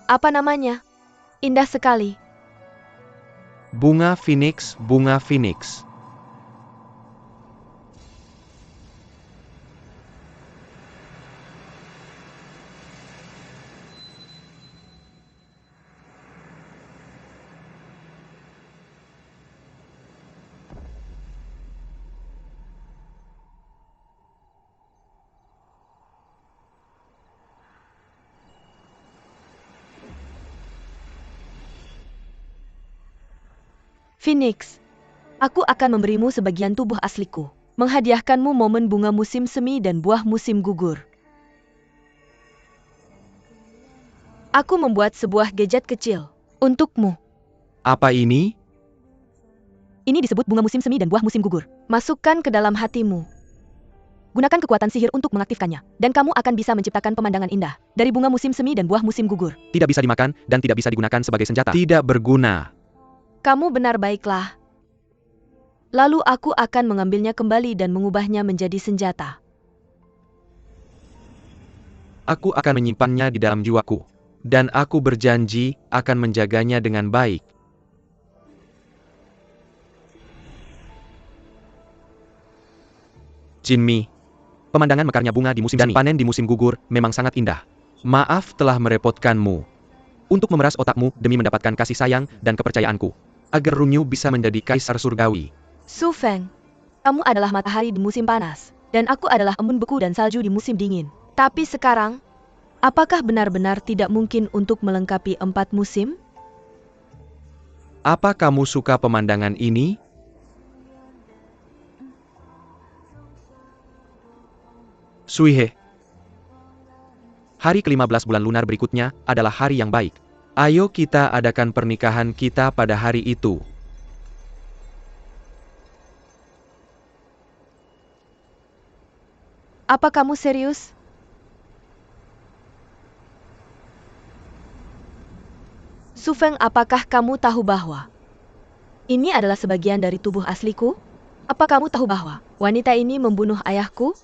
Apa namanya? Indah sekali. Bunga Phoenix, bunga Phoenix. Phoenix, aku akan memberimu sebagian tubuh asliku. Menghadiahkanmu momen bunga musim semi dan buah musim gugur. Aku membuat sebuah gadget kecil untukmu. Apa ini? Ini disebut bunga musim semi dan buah musim gugur. Masukkan ke dalam hatimu. Gunakan kekuatan sihir untuk mengaktifkannya, dan kamu akan bisa menciptakan pemandangan indah dari bunga musim semi dan buah musim gugur. Tidak bisa dimakan dan tidak bisa digunakan sebagai senjata. Tidak berguna. Kamu benar, baiklah. Lalu aku akan mengambilnya kembali dan mengubahnya menjadi senjata. Aku akan menyimpannya di dalam jiwaku. Dan aku berjanji akan menjaganya dengan baik. Jinmi, pemandangan mekarnya bunga di musim dan panen di musim gugur memang sangat indah. Maaf telah merepotkanmu. Untuk memeras otakmu demi mendapatkan kasih sayang dan kepercayaanku. Agar Runyu bisa menjadi kaisar surgawi. Su Feng, kamu adalah matahari di musim panas, dan aku adalah embun beku dan salju di musim dingin. Tapi sekarang, apakah benar-benar tidak mungkin untuk melengkapi 4 musim? Apa kamu suka pemandangan ini? Suihe. Hari ke-15 bulan lunar berikutnya adalah hari yang baik. Ayo kita adakan pernikahan kita pada hari itu. Apa kamu serius? Su Feng, apakah kamu tahu bahwa ini adalah sebagian dari tubuh asliku? Apa kamu tahu bahwa wanita ini membunuh ayahku?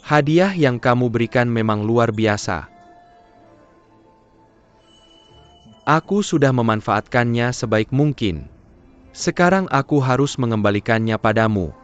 Hadiah yang kamu berikan memang luar biasa. Aku sudah memanfaatkannya sebaik mungkin. Sekarang aku harus mengembalikannya padamu.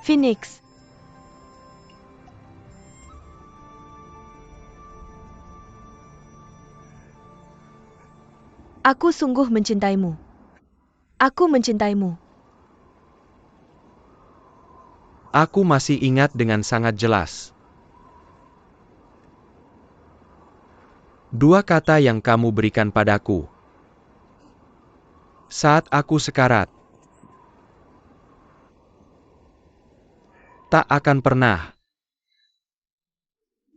Phoenix, aku sungguh mencintaimu. Aku mencintaimu. Aku masih ingat dengan sangat jelas. Dua kata yang kamu berikan padaku. Saat aku sekarat. Tak akan pernah.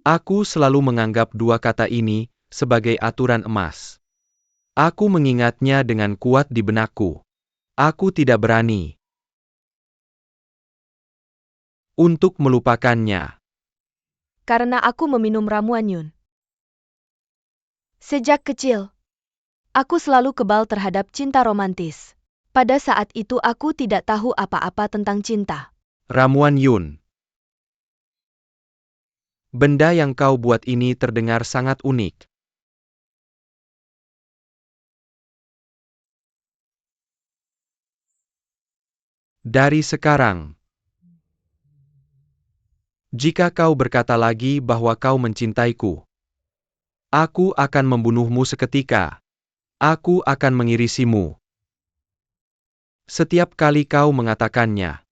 Aku selalu menganggap dua kata ini sebagai aturan emas. Aku mengingatnya dengan kuat di benakku. Aku tidak berani untuk melupakannya. Karena aku meminum ramuan Yun. Sejak kecil, aku selalu kebal terhadap cinta romantis. Pada saat itu aku tidak tahu apa-apa tentang cinta. Ramuan Yun. Benda yang kau buat ini terdengar sangat unik. Dari sekarang, jika kau berkata lagi bahwa kau mencintaiku, aku akan membunuhmu seketika. Aku akan mengirisimu. Setiap kali kau mengatakannya.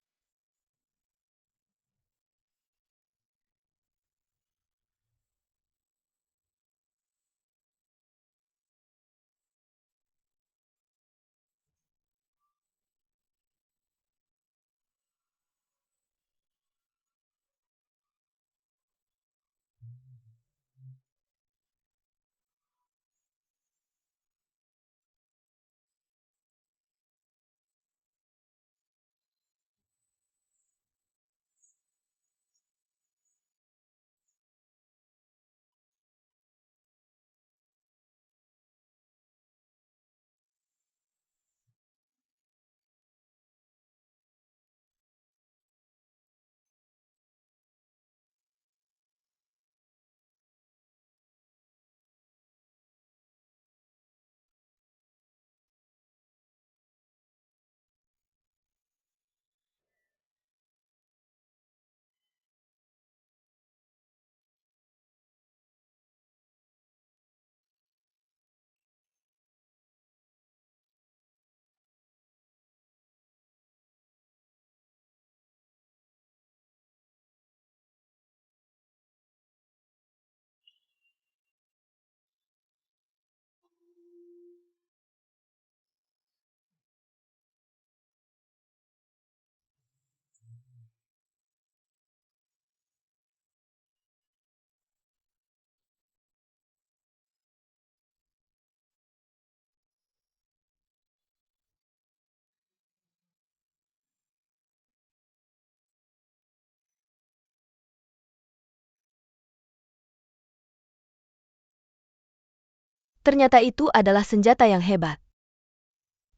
Ternyata itu adalah senjata yang hebat.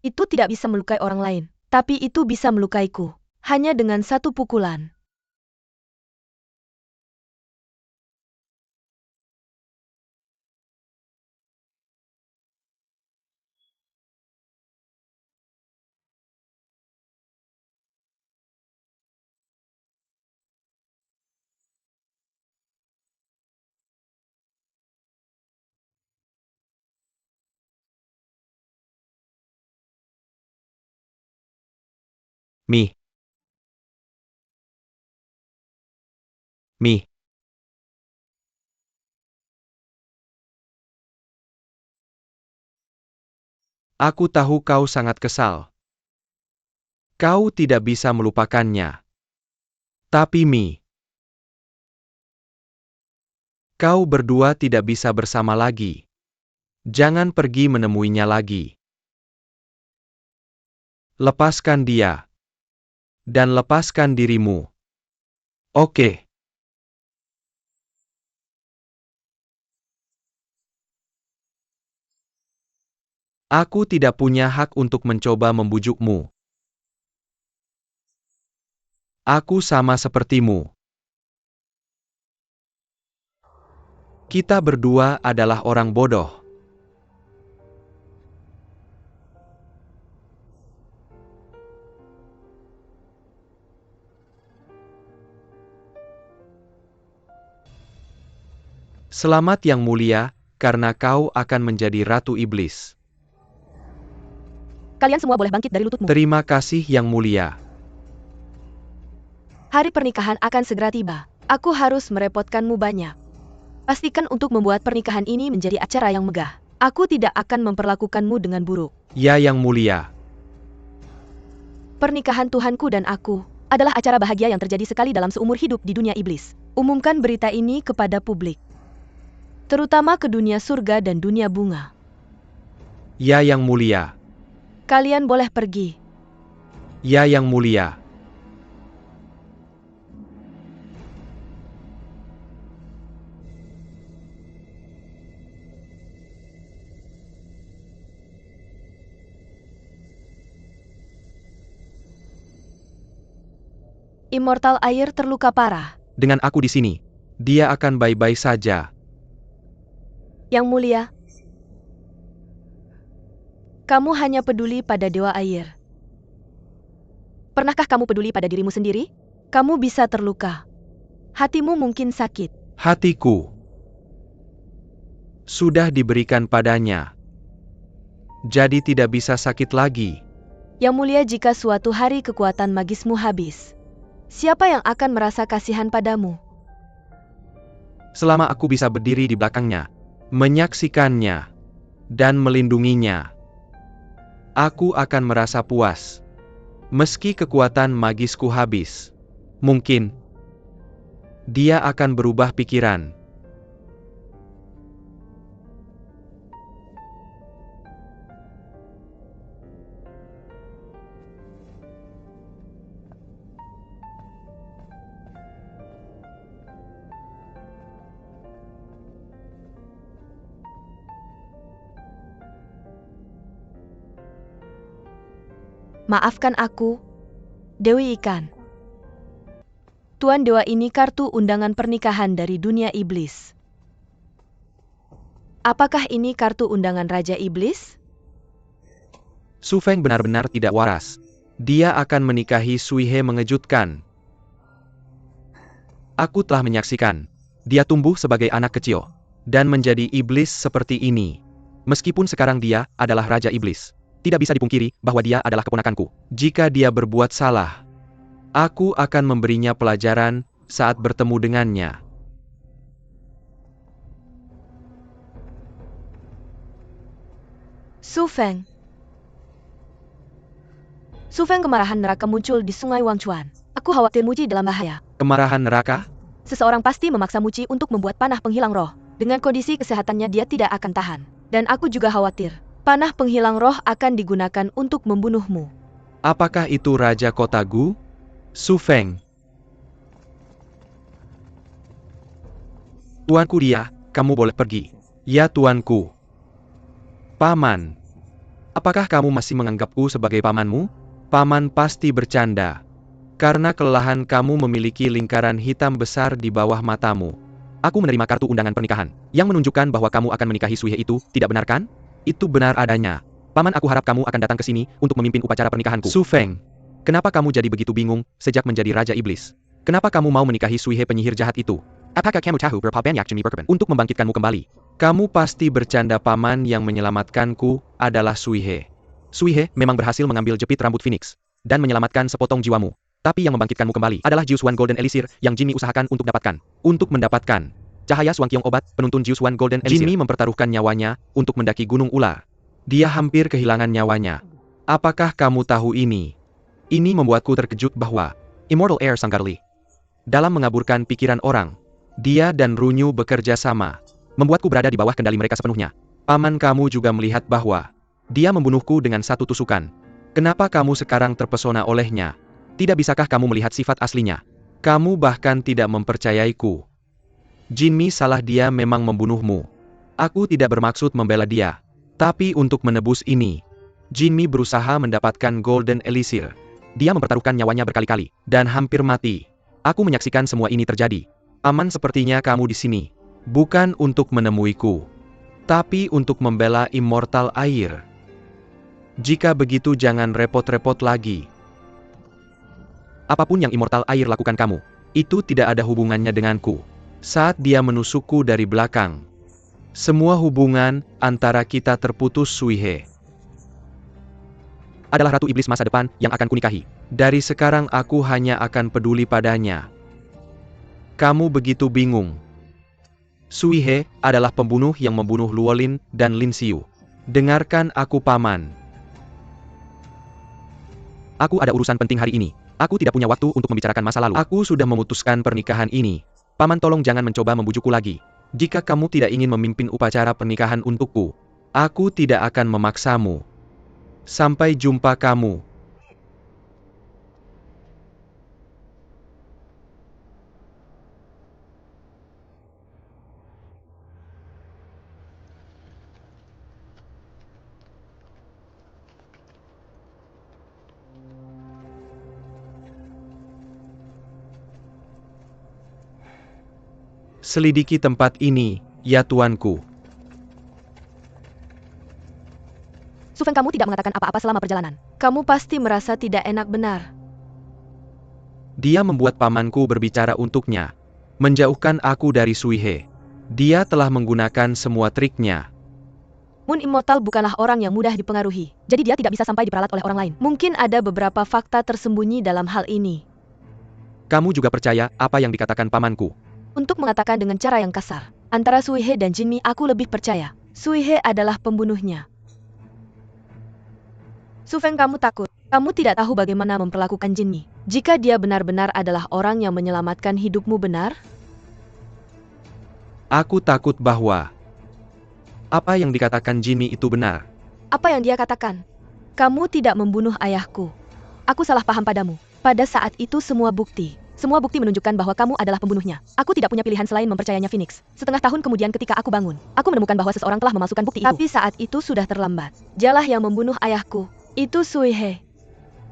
Itu tidak bisa melukai orang lain, tapi itu bisa melukaiku. Hanya dengan satu pukulan. Mi. Mi. Aku tahu kau sangat kesal. Kau tidak bisa melupakannya. Tapi Mi, kau berdua tidak bisa bersama lagi. Jangan pergi menemuinya lagi. Lepaskan dia. Dan lepaskan dirimu. Oke. Aku tidak punya hak untuk mencoba membujukmu. Aku sama sepertimu. Kita berdua adalah orang bodoh. Selamat yang mulia, karena kau akan menjadi Ratu Iblis. Kalian semua boleh bangkit dari lututmu. Terima kasih yang mulia. Hari pernikahan akan segera tiba. Aku harus merepotkanmu banyak. Pastikan untuk membuat pernikahan ini menjadi acara yang megah. Aku tidak akan memperlakukanmu dengan buruk. Ya yang mulia. Pernikahan Tuhanku dan aku adalah acara bahagia yang terjadi sekali dalam seumur hidup di dunia iblis. Umumkan berita ini kepada publik. Terutama ke dunia surga dan dunia bunga. Ya yang mulia. Kalian boleh pergi. Ya yang mulia. Immortal Air terluka parah. Dengan aku di sini, dia akan baik-baik saja. Yang mulia, kamu hanya peduli pada Dewa Air. Pernahkah kamu peduli pada dirimu sendiri? Kamu bisa terluka. Hatimu mungkin sakit. Hatiku sudah diberikan padanya, jadi tidak bisa sakit lagi. Yang mulia, jika suatu hari kekuatan magismu habis, siapa yang akan merasa kasihan padamu? Selama aku bisa berdiri di belakangnya, menyaksikannya, dan melindunginya, aku akan merasa puas. Meski kekuatan magisku habis, mungkin dia akan berubah pikiran. Maafkan aku, Dewi Ikan. Tuan Dewa, ini kartu undangan pernikahan dari dunia iblis. Apakah ini kartu undangan Raja Iblis? Su Feng benar-benar tidak waras. Dia akan menikahi Sui He mengejutkan. Aku telah menyaksikan. Dia tumbuh sebagai anak kecil dan menjadi iblis seperti ini. Meskipun sekarang dia adalah Raja Iblis, tidak bisa dipungkiri bahwa dia adalah keponakanku. Jika dia berbuat salah, aku akan memberinya pelajaran saat bertemu dengannya. Su Feng. Su Feng, kemarahan neraka muncul di Sungai Wangchuan. Aku khawatir Muji dalam bahaya. Kemarahan neraka? Seseorang pasti memaksa Muji untuk membuat panah penghilang roh. Dengan kondisi kesehatannya dia tidak akan tahan. Dan aku juga khawatir, panah penghilang roh akan digunakan untuk membunuhmu. Apakah itu Raja Kota Gu? Su Feng. Tuanku dia, kamu boleh pergi. Ya tuanku. Paman. Apakah kamu masih menganggapku sebagai pamanmu? Paman pasti bercanda. Karena kelelahan kamu memiliki lingkaran hitam besar di bawah matamu. Aku menerima kartu undangan pernikahan, yang menunjukkan bahwa kamu akan menikahi Sui He itu, tidak benar kan? Itu benar adanya. Paman, aku harap kamu akan datang ke sini untuk memimpin upacara pernikahanku. Su Feng, kenapa kamu jadi begitu bingung sejak menjadi Raja Iblis? Kenapa kamu mau menikahi Sui He penyihir jahat itu? Apakah kamu tahu berapa banyak Jimmy berkorban untuk membangkitkanmu kembali? Kamu pasti bercanda. Paman, yang menyelamatkanku adalah Sui He. Sui He memang berhasil mengambil jepit rambut Phoenix dan menyelamatkan sepotong jiwamu. Tapi yang membangkitkanmu kembali adalah Jius Wan Golden Elixir yang Jimmy usahakan untuk dapatkan. Untuk mendapatkan cahaya Swankyong, obat penuntun Jius Wan Golden Elixir, Jimmy mempertaruhkan nyawanya untuk mendaki Gunung Ular. Dia hampir kehilangan nyawanya. Apakah kamu tahu ini? Ini membuatku terkejut bahwa Immortal Air Sanggarli dalam mengaburkan pikiran orang. Dia dan Runyu bekerja sama, membuatku berada di bawah kendali mereka sepenuhnya. Paman, kamu juga melihat bahwa dia membunuhku dengan satu tusukan. Kenapa kamu sekarang terpesona olehnya? Tidak bisakah kamu melihat sifat aslinya? Kamu bahkan tidak mempercayaiku. Jimmy salah, dia memang membunuhmu. Aku tidak bermaksud membela dia. Tapi untuk menebus ini, Jimmy berusaha mendapatkan Golden Elixir. Dia mempertaruhkan nyawanya berkali-kali, dan hampir mati. Aku menyaksikan semua ini terjadi. Aman, sepertinya kamu di sini. Bukan untuk menemuiku, tapi untuk membela Immortal Air. Jika begitu jangan repot-repot lagi. Apapun yang Immortal Air lakukan kamu, itu tidak ada hubungannya denganku. Saat dia menusukku dari belakang, semua hubungan antara kita terputus. Sui He adalah Ratu Iblis masa depan yang akan kunikahi. Dari sekarang aku hanya akan peduli padanya. Kamu begitu bingung. Sui He adalah pembunuh yang membunuh Luolin dan Lin Xiu. Dengarkan aku, Paman. Aku ada urusan penting hari ini. Aku tidak punya waktu untuk membicarakan masa lalu. Aku sudah memutuskan pernikahan ini. Paman, tolong jangan mencoba membujukku lagi. Jika kamu tidak ingin memimpin upacara pernikahan untukku, aku tidak akan memaksamu. Sampai jumpa kamu. Selidiki tempat ini, ya tuanku. Su Feng, kamu tidak mengatakan apa-apa selama perjalanan. Kamu pasti merasa tidak enak, benar? Dia membuat pamanku berbicara untuknya, menjauhkan aku dari Sui He. Dia telah menggunakan semua triknya. Moon Immortal bukanlah orang yang mudah dipengaruhi, jadi dia tidak bisa sampai diperalat oleh orang lain. Mungkin ada beberapa fakta tersembunyi dalam hal ini. Kamu juga percaya apa yang dikatakan pamanku? Untuk mengatakan dengan cara yang kasar, antara Sui He dan Jinmi, aku lebih percaya Sui He adalah pembunuhnya. Su Feng, kamu takut. Kamu tidak tahu bagaimana memperlakukan Jinmi. Jika dia benar-benar adalah orang yang menyelamatkan hidupmu, benar? Aku takut bahwa apa yang dikatakan Jinmi itu benar. Apa yang dia katakan? Kamu tidak membunuh ayahku. Aku salah paham padamu. Pada saat itu semua bukti menunjukkan bahwa kamu adalah pembunuhnya. Aku tidak punya pilihan selain mempercayainya Phoenix. Setengah tahun kemudian ketika aku bangun, aku menemukan bahwa seseorang telah memasukkan bukti itu. Tapi saat itu sudah terlambat. Dialah yang membunuh ayahku. Itu Sui He.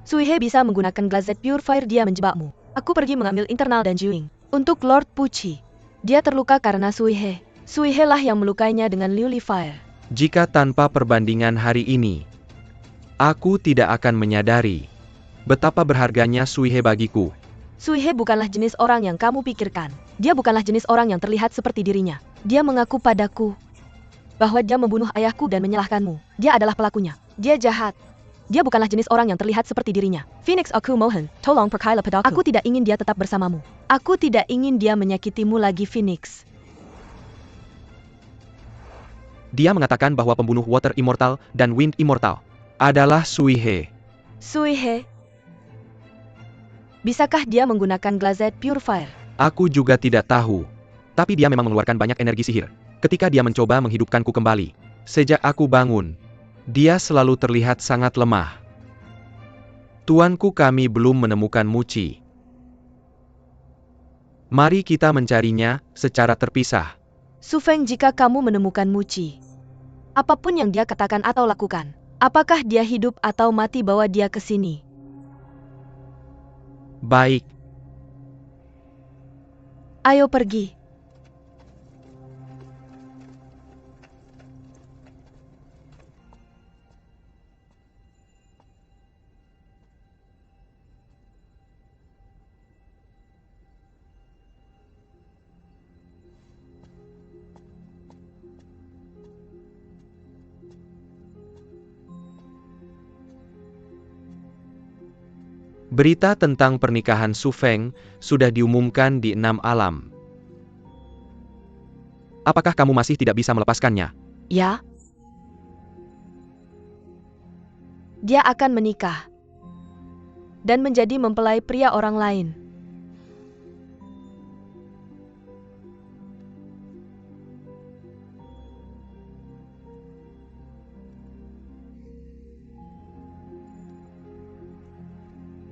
Sui He bisa menggunakan Glazed Purifier, dia menjebakmu. Aku pergi mengambil internal dan Juing. Untuk Lord Puchi. Dia terluka karena Sui He. Sui He lah yang melukainya dengan Liuli Fire. Jika tanpa perbandingan hari ini, aku tidak akan menyadari betapa berharganya Sui He bagiku. Sui He bukanlah jenis orang yang kamu pikirkan. Dia bukanlah jenis orang yang terlihat seperti dirinya. Dia mengaku padaku bahwa dia membunuh ayahku dan menyalahkanmu. Dia adalah pelakunya. Dia jahat. Dia bukanlah jenis orang yang terlihat seperti dirinya. Phoenix, aku mohon, tolong percaya padaku. Aku tidak ingin dia tetap bersamamu. Aku tidak ingin dia menyakitimu lagi, Phoenix. Dia mengatakan bahwa pembunuh Water Immortal dan Wind Immortal adalah Sui He. Sui He? Bisakah dia menggunakan Glazed Purifier? Aku juga tidak tahu. Tapi dia memang mengeluarkan banyak energi sihir ketika dia mencoba menghidupkanku kembali. Sejak aku bangun, dia selalu terlihat sangat lemah. Tuanku, kami belum menemukan Muci. Mari kita mencarinya secara terpisah. Su Feng, jika kamu menemukan Muci, apapun yang dia katakan atau lakukan, apakah dia hidup atau mati, bawa dia ke sini. Baik. Ayo pergi. Berita tentang pernikahan Su Feng sudah diumumkan di 6 alam. Apakah kamu masih tidak bisa melepaskannya? Ya. Dia akan menikah dan menjadi mempelai pria orang lain.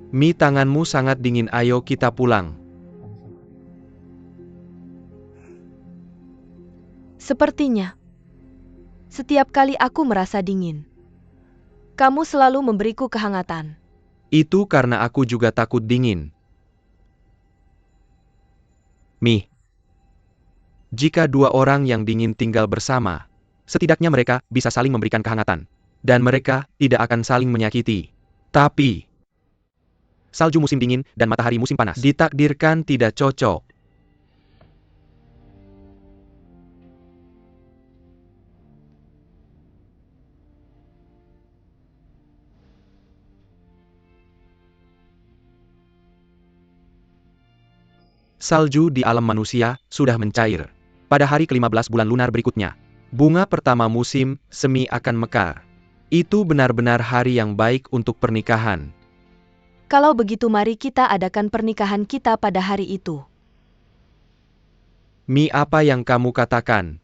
Mi, tanganmu sangat dingin, ayo kita pulang. Sepertinya, setiap kali aku merasa dingin, kamu selalu memberiku kehangatan. Itu karena aku juga takut dingin. Mi, jika dua orang yang dingin tinggal bersama, setidaknya mereka bisa saling memberikan kehangatan. Dan mereka tidak akan saling menyakiti. Tapi salju musim dingin dan matahari musim panas ditakdirkan tidak cocok. Salju di alam manusia sudah mencair. Pada hari ke-15 bulan lunar berikutnya, bunga pertama musim semi akan mekar. Itu benar-benar hari yang baik untuk pernikahan. Kalau begitu mari kita adakan pernikahan kita pada hari itu. Mi, apa yang kamu katakan?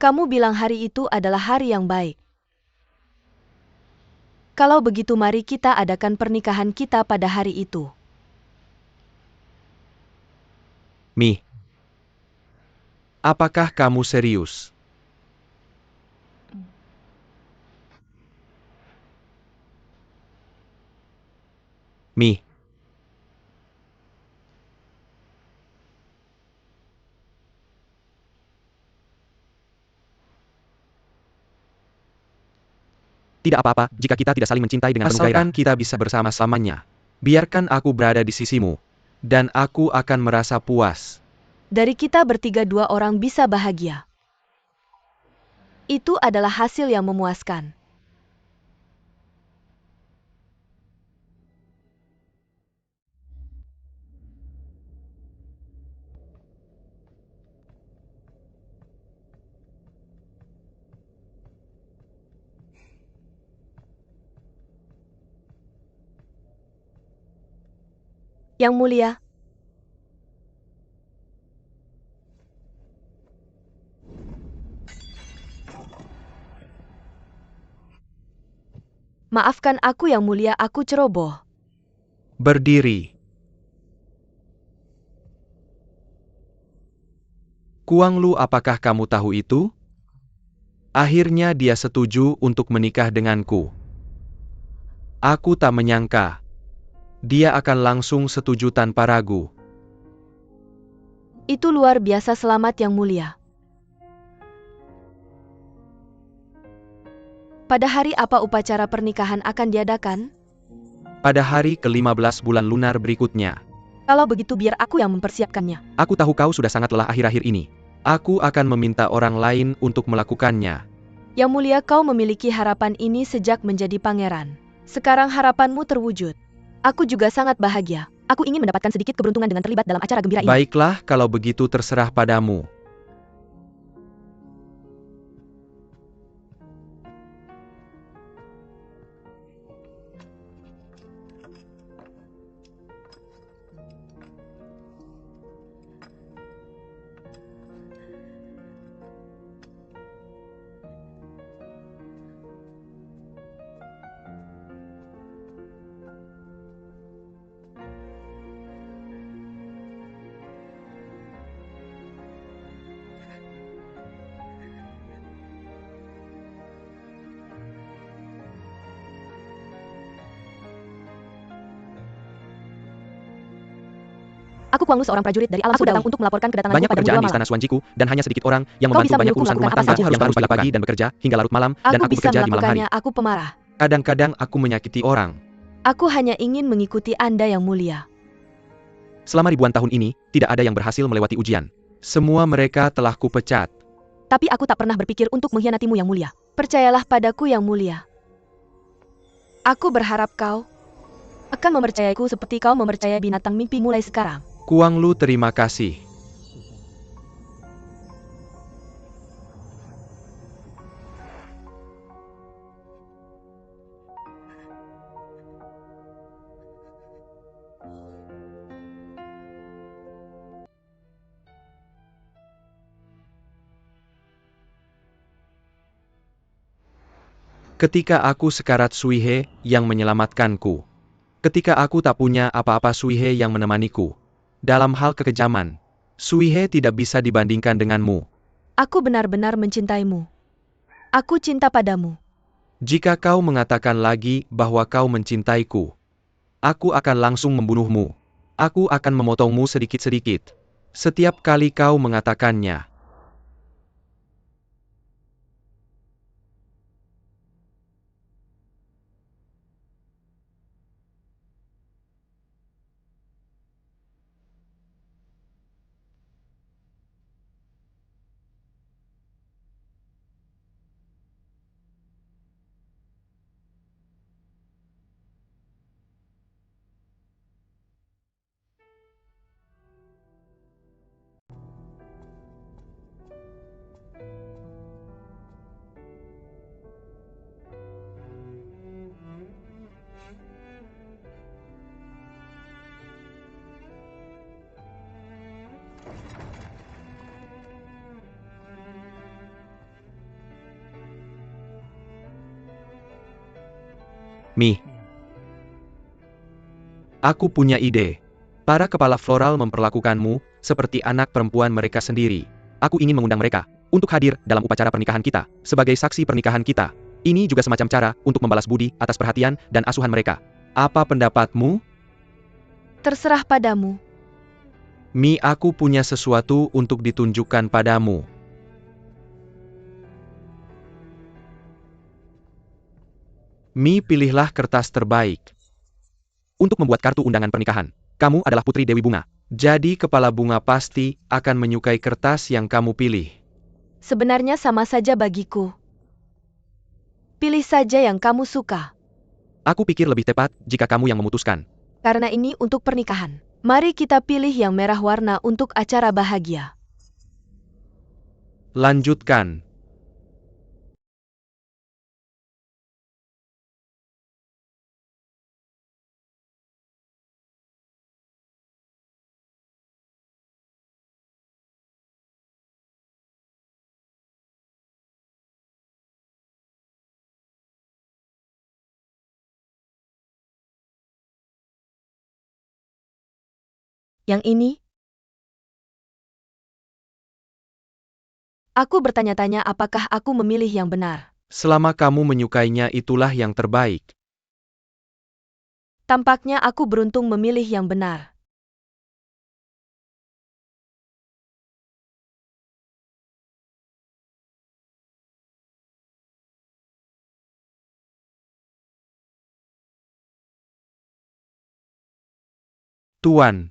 Kamu bilang hari itu adalah hari yang baik. Kalau begitu mari kita adakan pernikahan kita pada hari itu. Mi, apakah kamu serius? Mi. Tidak apa-apa jika kita tidak saling mencintai dengan penuh gairah. Asalkan kita bisa bersama-samanya. Biarkan aku berada di sisimu. Dan aku akan merasa puas. Dari kita bertiga 2 orang bisa bahagia. Itu adalah hasil yang memuaskan. Yang Mulia, maafkan aku Yang Mulia, aku ceroboh. Berdiri. Kuang Lu, apakah kamu tahu itu? Akhirnya dia setuju untuk menikah denganku. Aku tak menyangka. Dia akan langsung setuju tanpa ragu. Itu luar biasa, selamat Yang Mulia. Pada hari apa upacara pernikahan akan diadakan? Pada hari ke-15 bulan lunar berikutnya. Kalau begitu biar aku yang mempersiapkannya. Aku tahu kau sudah sangat lelah akhir-akhir ini. Aku akan meminta orang lain untuk melakukannya. Yang Mulia, kau memiliki harapan ini sejak menjadi pangeran. Sekarang harapanmu terwujud. Aku juga sangat bahagia. Aku ingin mendapatkan sedikit keberuntungan dengan terlibat dalam acara gembira ini. Baiklah, kalau begitu terserah padamu. Aku Kuang Lu, seorang prajurit dari alam surga, datang untuk melaporkan kedatanganku Banyak padamu pekerjaan di dua Istana malam. Suanjiku, dan hanya sedikit orang yang Kau membantu bisa banyak menyuruhku urusan rumah melakukan tangga apa saja yang harus pagi-pagi dan bekerja hingga larut malam, dan Aku aku bisa bekerja di malam hari. melakukannya, aku pemarah. Kadang-kadang aku menyakiti orang. Aku hanya ingin mengikuti Anda Yang Mulia. Selama ribuan tahun ini, tidak ada yang berhasil melewati ujian. Semua mereka telah kupecat. Tapi aku tak pernah berpikir untuk mengkhianatimu Yang Mulia. Percayalah padaku Yang Mulia. Aku berharap kau akan mempercayaiku seperti kau mempercayai binatang mimpi mulai sekarang. Kuang Lu, terima kasih. Ketika aku sekarat Suihe yang menyelamatkanku. Ketika aku tak punya apa-apa, Suihe yang menemaniku. Dalam hal kekejaman, Suihe tidak bisa dibandingkan denganmu. Aku benar-benar mencintaimu. Aku cinta padamu. Jika kau mengatakan lagi bahwa kau mencintaiku, aku akan langsung membunuhmu. Aku akan memotongmu sedikit-sedikit. Setiap kali kau mengatakannya. Mi. Aku punya ide. Para kepala floral memperlakukanmu seperti anak perempuan mereka sendiri. Aku ingin mengundang mereka untuk hadir dalam upacara pernikahan kita, sebagai saksi pernikahan kita. Ini juga semacam cara untuk membalas budi atas perhatian dan asuhan mereka. Apa pendapatmu? Terserah padamu. Mi, aku punya sesuatu untuk ditunjukkan padamu. Mi, pilihlah kertas terbaik. Untuk membuat kartu undangan pernikahan, kamu adalah Putri Dewi Bunga. Jadi kepala bunga pasti akan menyukai kertas yang kamu pilih. Sebenarnya sama saja bagiku. Pilih saja yang kamu suka. Aku pikir lebih tepat jika kamu yang memutuskan. Karena ini untuk pernikahan. Mari kita pilih yang merah warna untuk acara bahagia. Lanjutkan. Yang ini? Aku bertanya-tanya apakah aku memilih yang benar. Selama kamu menyukainya, itulah yang terbaik. Tampaknya aku beruntung memilih yang benar. Tuan.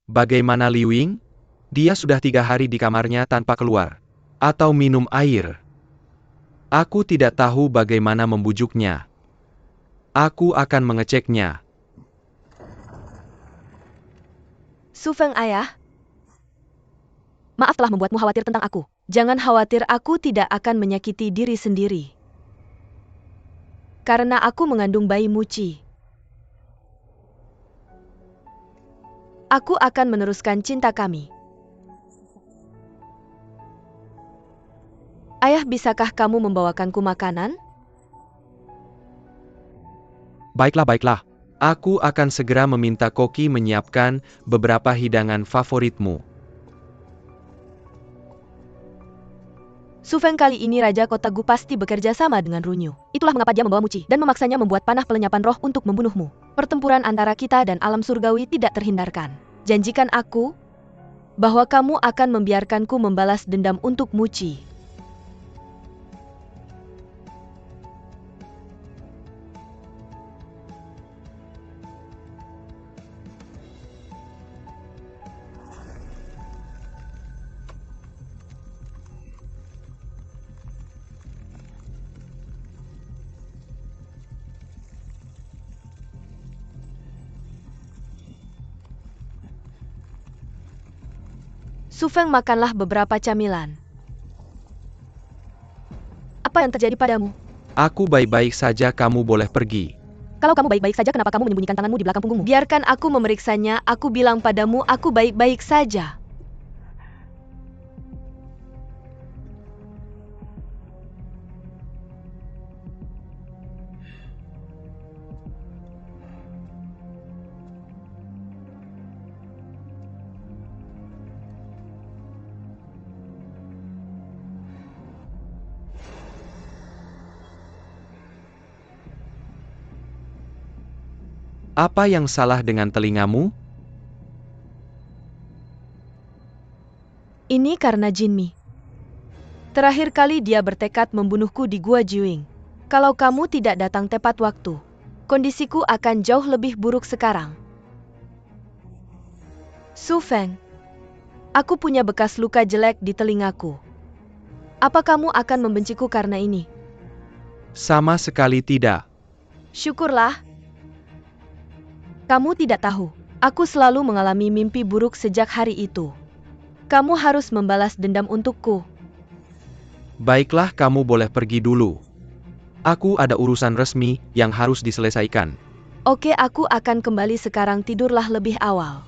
Bagaimana Liu Ying? Dia sudah 3 hari di kamarnya tanpa keluar. Atau minum air. Aku tidak tahu bagaimana membujuknya. Aku akan mengeceknya. Su Feng ayah. Maaf telah membuatmu khawatir tentang aku. Jangan khawatir, aku tidak akan menyakiti diri sendiri. Karena aku mengandung bayi Muci. Aku akan meneruskan cinta kami. Ayah, bisakah kamu membawakanku makanan? Baiklah, baiklah. Aku akan segera meminta Koki menyiapkan beberapa hidangan favoritmu. Su Feng, kali ini Raja Kota Gu pasti bekerja sama dengan Runyu. Itulah mengapa dia membawa Muci dan memaksanya membuat panah pelenyapan roh untuk membunuhmu. Pertempuran antara kita dan alam surgawi tidak terhindarkan. Janjikan aku bahwa kamu akan membiarkanku membalas dendam untuk Muci. Su Feng, makanlah beberapa camilan. Apa yang terjadi padamu? Aku baik-baik saja, kamu boleh pergi. Kalau kamu baik-baik saja, kenapa kamu menyembunyikan tanganmu di belakang punggungmu? Biarkan aku memeriksanya, aku bilang padamu aku baik-baik saja. Apa yang salah dengan telingamu? Ini karena Jinmi. Terakhir kali dia bertekad membunuhku di Gua Jiwing. Kalau kamu tidak datang tepat waktu, kondisiku akan jauh lebih buruk sekarang. Su Feng, aku punya bekas luka jelek di telingaku. Apa kamu akan membenciku karena ini? Sama sekali tidak. Syukurlah. Kamu tidak tahu, aku selalu mengalami mimpi buruk sejak hari itu. Kamu harus membalas dendam untukku. Baiklah, kamu boleh pergi dulu. Aku ada urusan resmi yang harus diselesaikan. Oke, aku akan kembali sekarang, tidurlah lebih awal.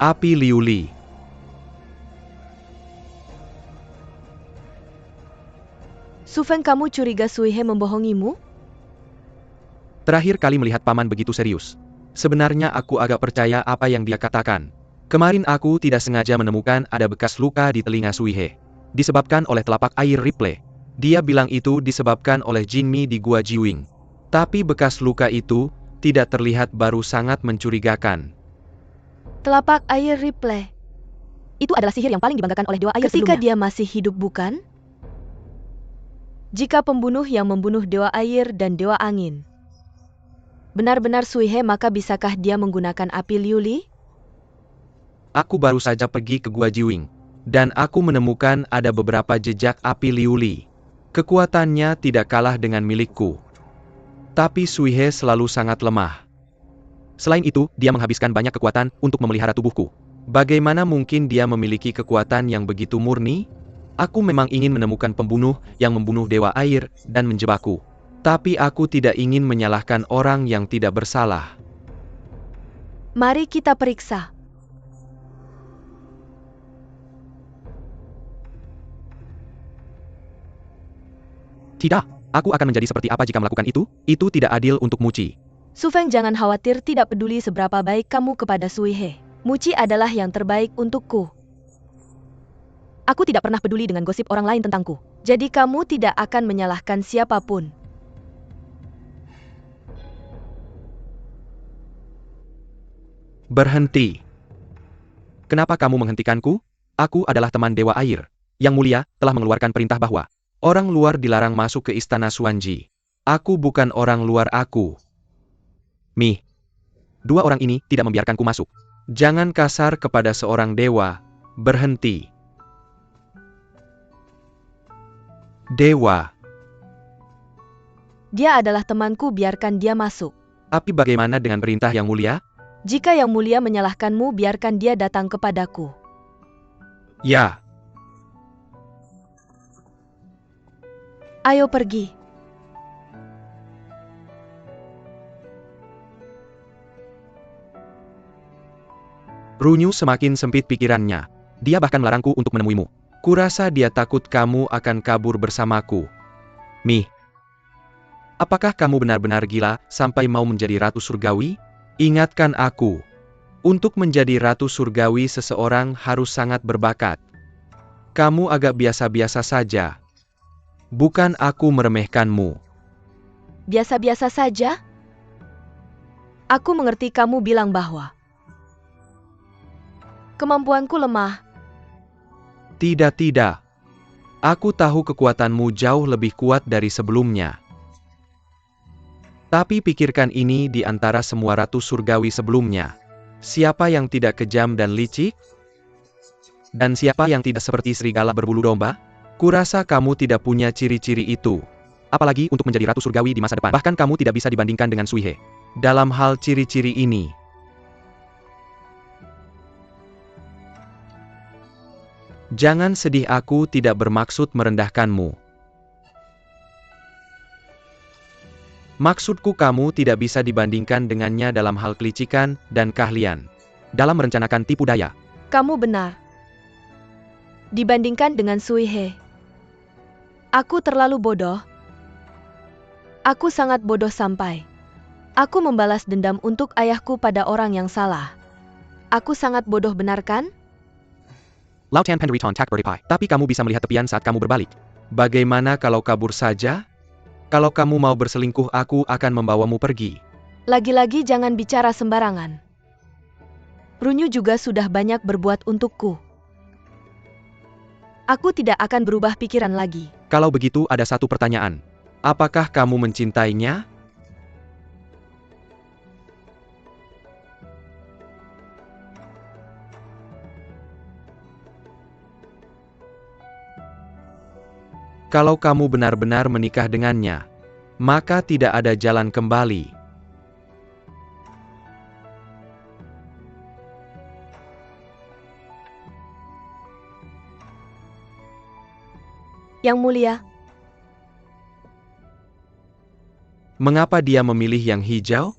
Api liuli. Su Feng, kamu curiga Sui He membohongimu? Terakhir kali melihat paman begitu serius. Sebenarnya aku agak percaya apa yang dia katakan. Kemarin aku tidak sengaja menemukan ada bekas luka di telinga Sui He. Disebabkan oleh telapak air Ripley. Dia bilang itu disebabkan oleh Jinmi di Gua Jiwing. Tapi bekas luka itu tidak terlihat baru sangat mencurigakan. Telapak air Ripley. Itu adalah sihir yang paling dibanggakan oleh Dewa Air ketika dia masih hidup, bukan? Jika pembunuh yang membunuh Dewa Air dan Dewa Angin benar-benar Sui He, maka bisakah dia menggunakan api liuli? Aku baru saja pergi ke Gua Jiwing. Dan aku menemukan ada beberapa jejak api liuli. Kekuatannya tidak kalah dengan milikku. Tapi Sui He selalu sangat lemah. Selain itu, dia menghabiskan banyak kekuatan untuk memelihara tubuhku. Bagaimana mungkin dia memiliki kekuatan yang begitu murni? Aku memang ingin menemukan pembunuh yang membunuh Dewa Air dan menjebakku. Tapi aku tidak ingin menyalahkan orang yang tidak bersalah. Mari kita periksa. Tidak, aku akan menjadi seperti apa jika melakukan itu? Itu tidak adil untuk Muci. Su Feng, jangan khawatir, tidak peduli seberapa baik kamu kepada Sui He. Muci adalah yang terbaik untukku. Aku tidak pernah peduli dengan gosip orang lain tentangku. Jadi kamu tidak akan menyalahkan siapapun. Berhenti. Kenapa kamu menghentikanku? Aku adalah teman Dewa Air. Yang Mulia telah mengeluarkan perintah bahwa orang luar dilarang masuk ke istana Xuanji. Aku bukan orang luar aku. Mi. Dua orang ini tidak membiarkanku masuk. Jangan kasar kepada seorang dewa. Berhenti. Dewa. Dia adalah temanku, biarkan dia masuk. Tapi bagaimana dengan perintah Yang Mulia? Jika Yang Mulia menyalahkanmu, biarkan dia datang kepadaku. Ya. Ayo pergi. Runyu semakin sempit pikirannya. Dia bahkan melarangku untuk menemuimu. Kurasa dia takut kamu akan kabur bersamaku. Mi. Apakah kamu benar-benar gila sampai mau menjadi Ratu Surgawi? Ingatkan aku. Untuk menjadi Ratu Surgawi seseorang harus sangat berbakat. Kamu agak biasa-biasa saja. Bukan aku meremehkanmu. Biasa-biasa saja? Aku mengerti kamu bilang bahwa kemampuanku lemah. Tidak. Aku tahu kekuatanmu jauh lebih kuat dari sebelumnya. Tapi pikirkan ini di antara semua Ratu Surgawi sebelumnya. Siapa yang tidak kejam dan licik? Dan siapa yang tidak seperti serigala berbulu domba? Kurasa kamu tidak punya ciri-ciri itu. Apalagi untuk menjadi Ratu Surgawi di masa depan. Bahkan kamu tidak bisa dibandingkan dengan Sui He. Dalam hal ciri-ciri ini. Jangan sedih, aku tidak bermaksud merendahkanmu. Maksudku kamu tidak bisa dibandingkan dengannya dalam hal kelicikan dan keahlian. Dalam merencanakan tipu daya. Kamu benar. Dibandingkan dengan Sui He, aku terlalu bodoh. Aku sangat bodoh sampai aku membalas dendam untuk ayahku pada orang yang salah. Aku sangat bodoh, benar kan? Lao Tian Penderiton Tak Berlipai. Tapi kamu bisa melihat tepian saat kamu berbalik. Bagaimana kalau kabur saja? Kalau kamu mau berselingkuh, aku akan membawamu pergi. Lagi-lagi jangan bicara sembarangan. Runyu juga sudah banyak berbuat untukku. Aku tidak akan berubah pikiran lagi. Kalau begitu ada satu pertanyaan. Apakah kamu mencintainya? Kalau kamu benar-benar menikah dengannya, maka tidak ada jalan kembali. Yang Mulia, mengapa dia memilih yang hijau?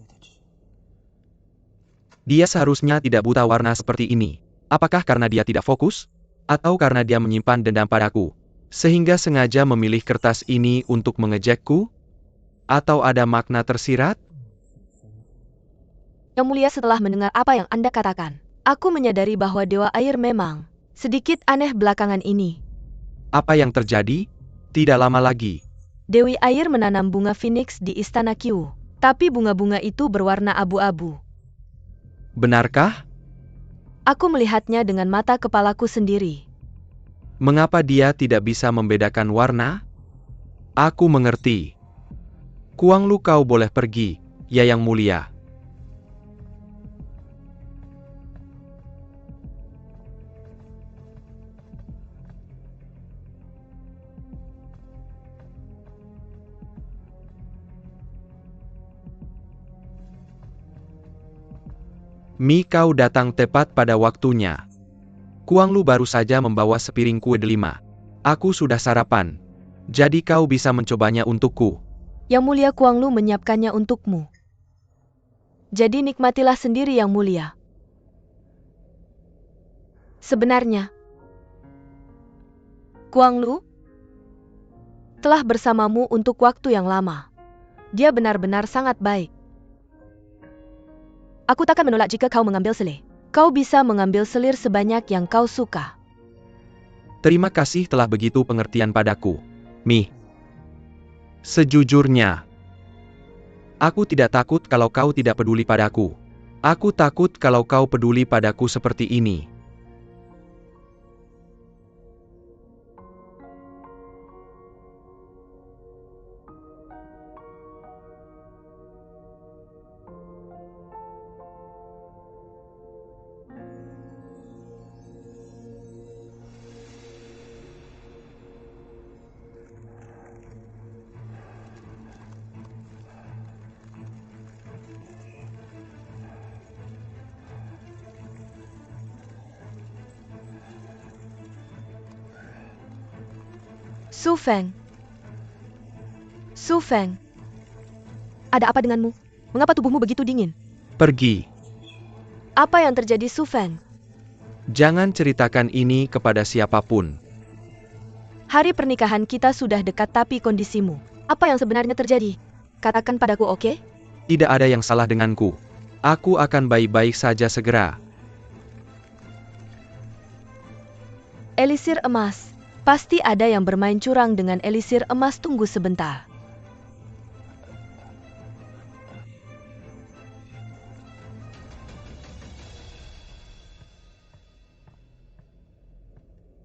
Dia seharusnya tidak buta warna seperti ini. Apakah karena dia tidak fokus? Atau karena dia menyimpan dendam padaku? Sehingga sengaja memilih kertas ini untuk mengejekku? Atau ada makna tersirat? Yang mulia, setelah mendengar apa yang Anda katakan, aku menyadari bahwa Dewa Air memang sedikit aneh belakangan ini. Apa yang terjadi? Tidak lama lagi. Dewi Air menanam bunga Phoenix di Istana Qiu, tapi bunga-bunga itu berwarna abu-abu. Benarkah? Aku melihatnya dengan mata kepalaku sendiri. Mengapa dia tidak bisa membedakan warna? Aku mengerti. Kuang Lu, kau boleh pergi, ya Yang Mulia. Mi, kau datang tepat pada waktunya. Kuang Lu baru saja membawa sepiring kue delima. Aku sudah sarapan. Jadi kau bisa mencobanya untukku. Yang Mulia, Kuang Lu menyiapkannya untukmu. Jadi nikmatilah sendiri, Yang Mulia. Sebenarnya, Kuang Lu telah bersamamu untuk waktu yang lama. Dia benar-benar sangat baik. Aku takkan menolak jika kau mengambil selir. Kau bisa mengambil selir sebanyak yang kau suka. Terima kasih telah begitu pengertian padaku, Mi. Sejujurnya, aku tidak takut kalau kau tidak peduli padaku. Aku takut kalau kau peduli padaku seperti ini. Su Feng. Su Feng. Ada apa denganmu? Mengapa tubuhmu begitu dingin? Pergi. Apa yang terjadi, Su Feng? Jangan ceritakan ini kepada siapapun. Hari pernikahan kita sudah dekat, tapi kondisimu. Apa yang sebenarnya terjadi? Katakan padaku, oke? Tidak ada yang salah denganku. Aku akan baik-baik saja segera. Elisir emas. Pasti ada yang bermain curang dengan elisir emas. Tunggu sebentar.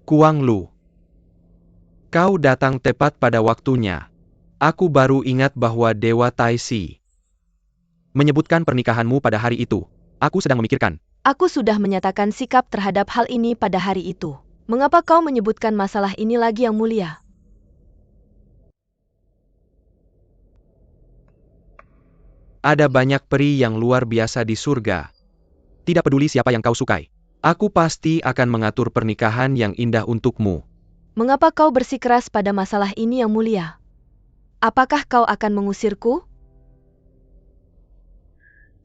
Kuang Lu, kau datang tepat pada waktunya. Aku baru ingat bahwa Dewa Taisi menyebutkan pernikahanmu pada hari itu. Aku sedang memikirkan. Aku sudah menyatakan sikap terhadap hal ini pada hari itu. Mengapa kau menyebutkan masalah ini lagi, Yang Mulia? Ada banyak peri yang luar biasa di surga. Tidak peduli siapa yang kau sukai. Aku pasti akan mengatur pernikahan yang indah untukmu. Mengapa kau bersikeras pada masalah ini, Yang Mulia? Apakah kau akan mengusirku?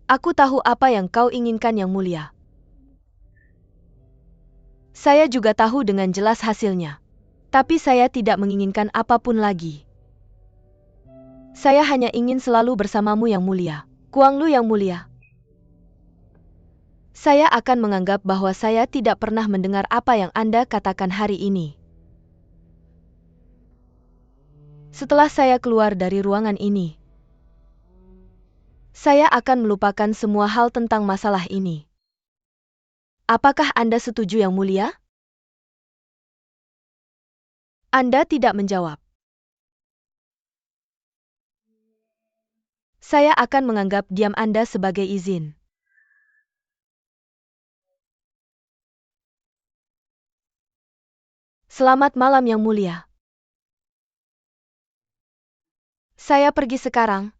Aku tahu apa yang kau inginkan, Yang Mulia. Saya juga tahu dengan jelas hasilnya. Tapi saya tidak menginginkan apapun lagi. Saya hanya ingin selalu bersamamu, Yang Mulia. Kuang Lu, Yang Mulia. Saya akan menganggap bahwa saya tidak pernah mendengar apa yang Anda katakan hari ini. Setelah saya keluar dari ruangan ini, saya akan melupakan semua hal tentang masalah ini. Apakah Anda setuju, Yang Mulia? Anda tidak menjawab. Saya akan menganggap diam Anda sebagai izin. Selamat malam, Yang Mulia. Saya pergi sekarang.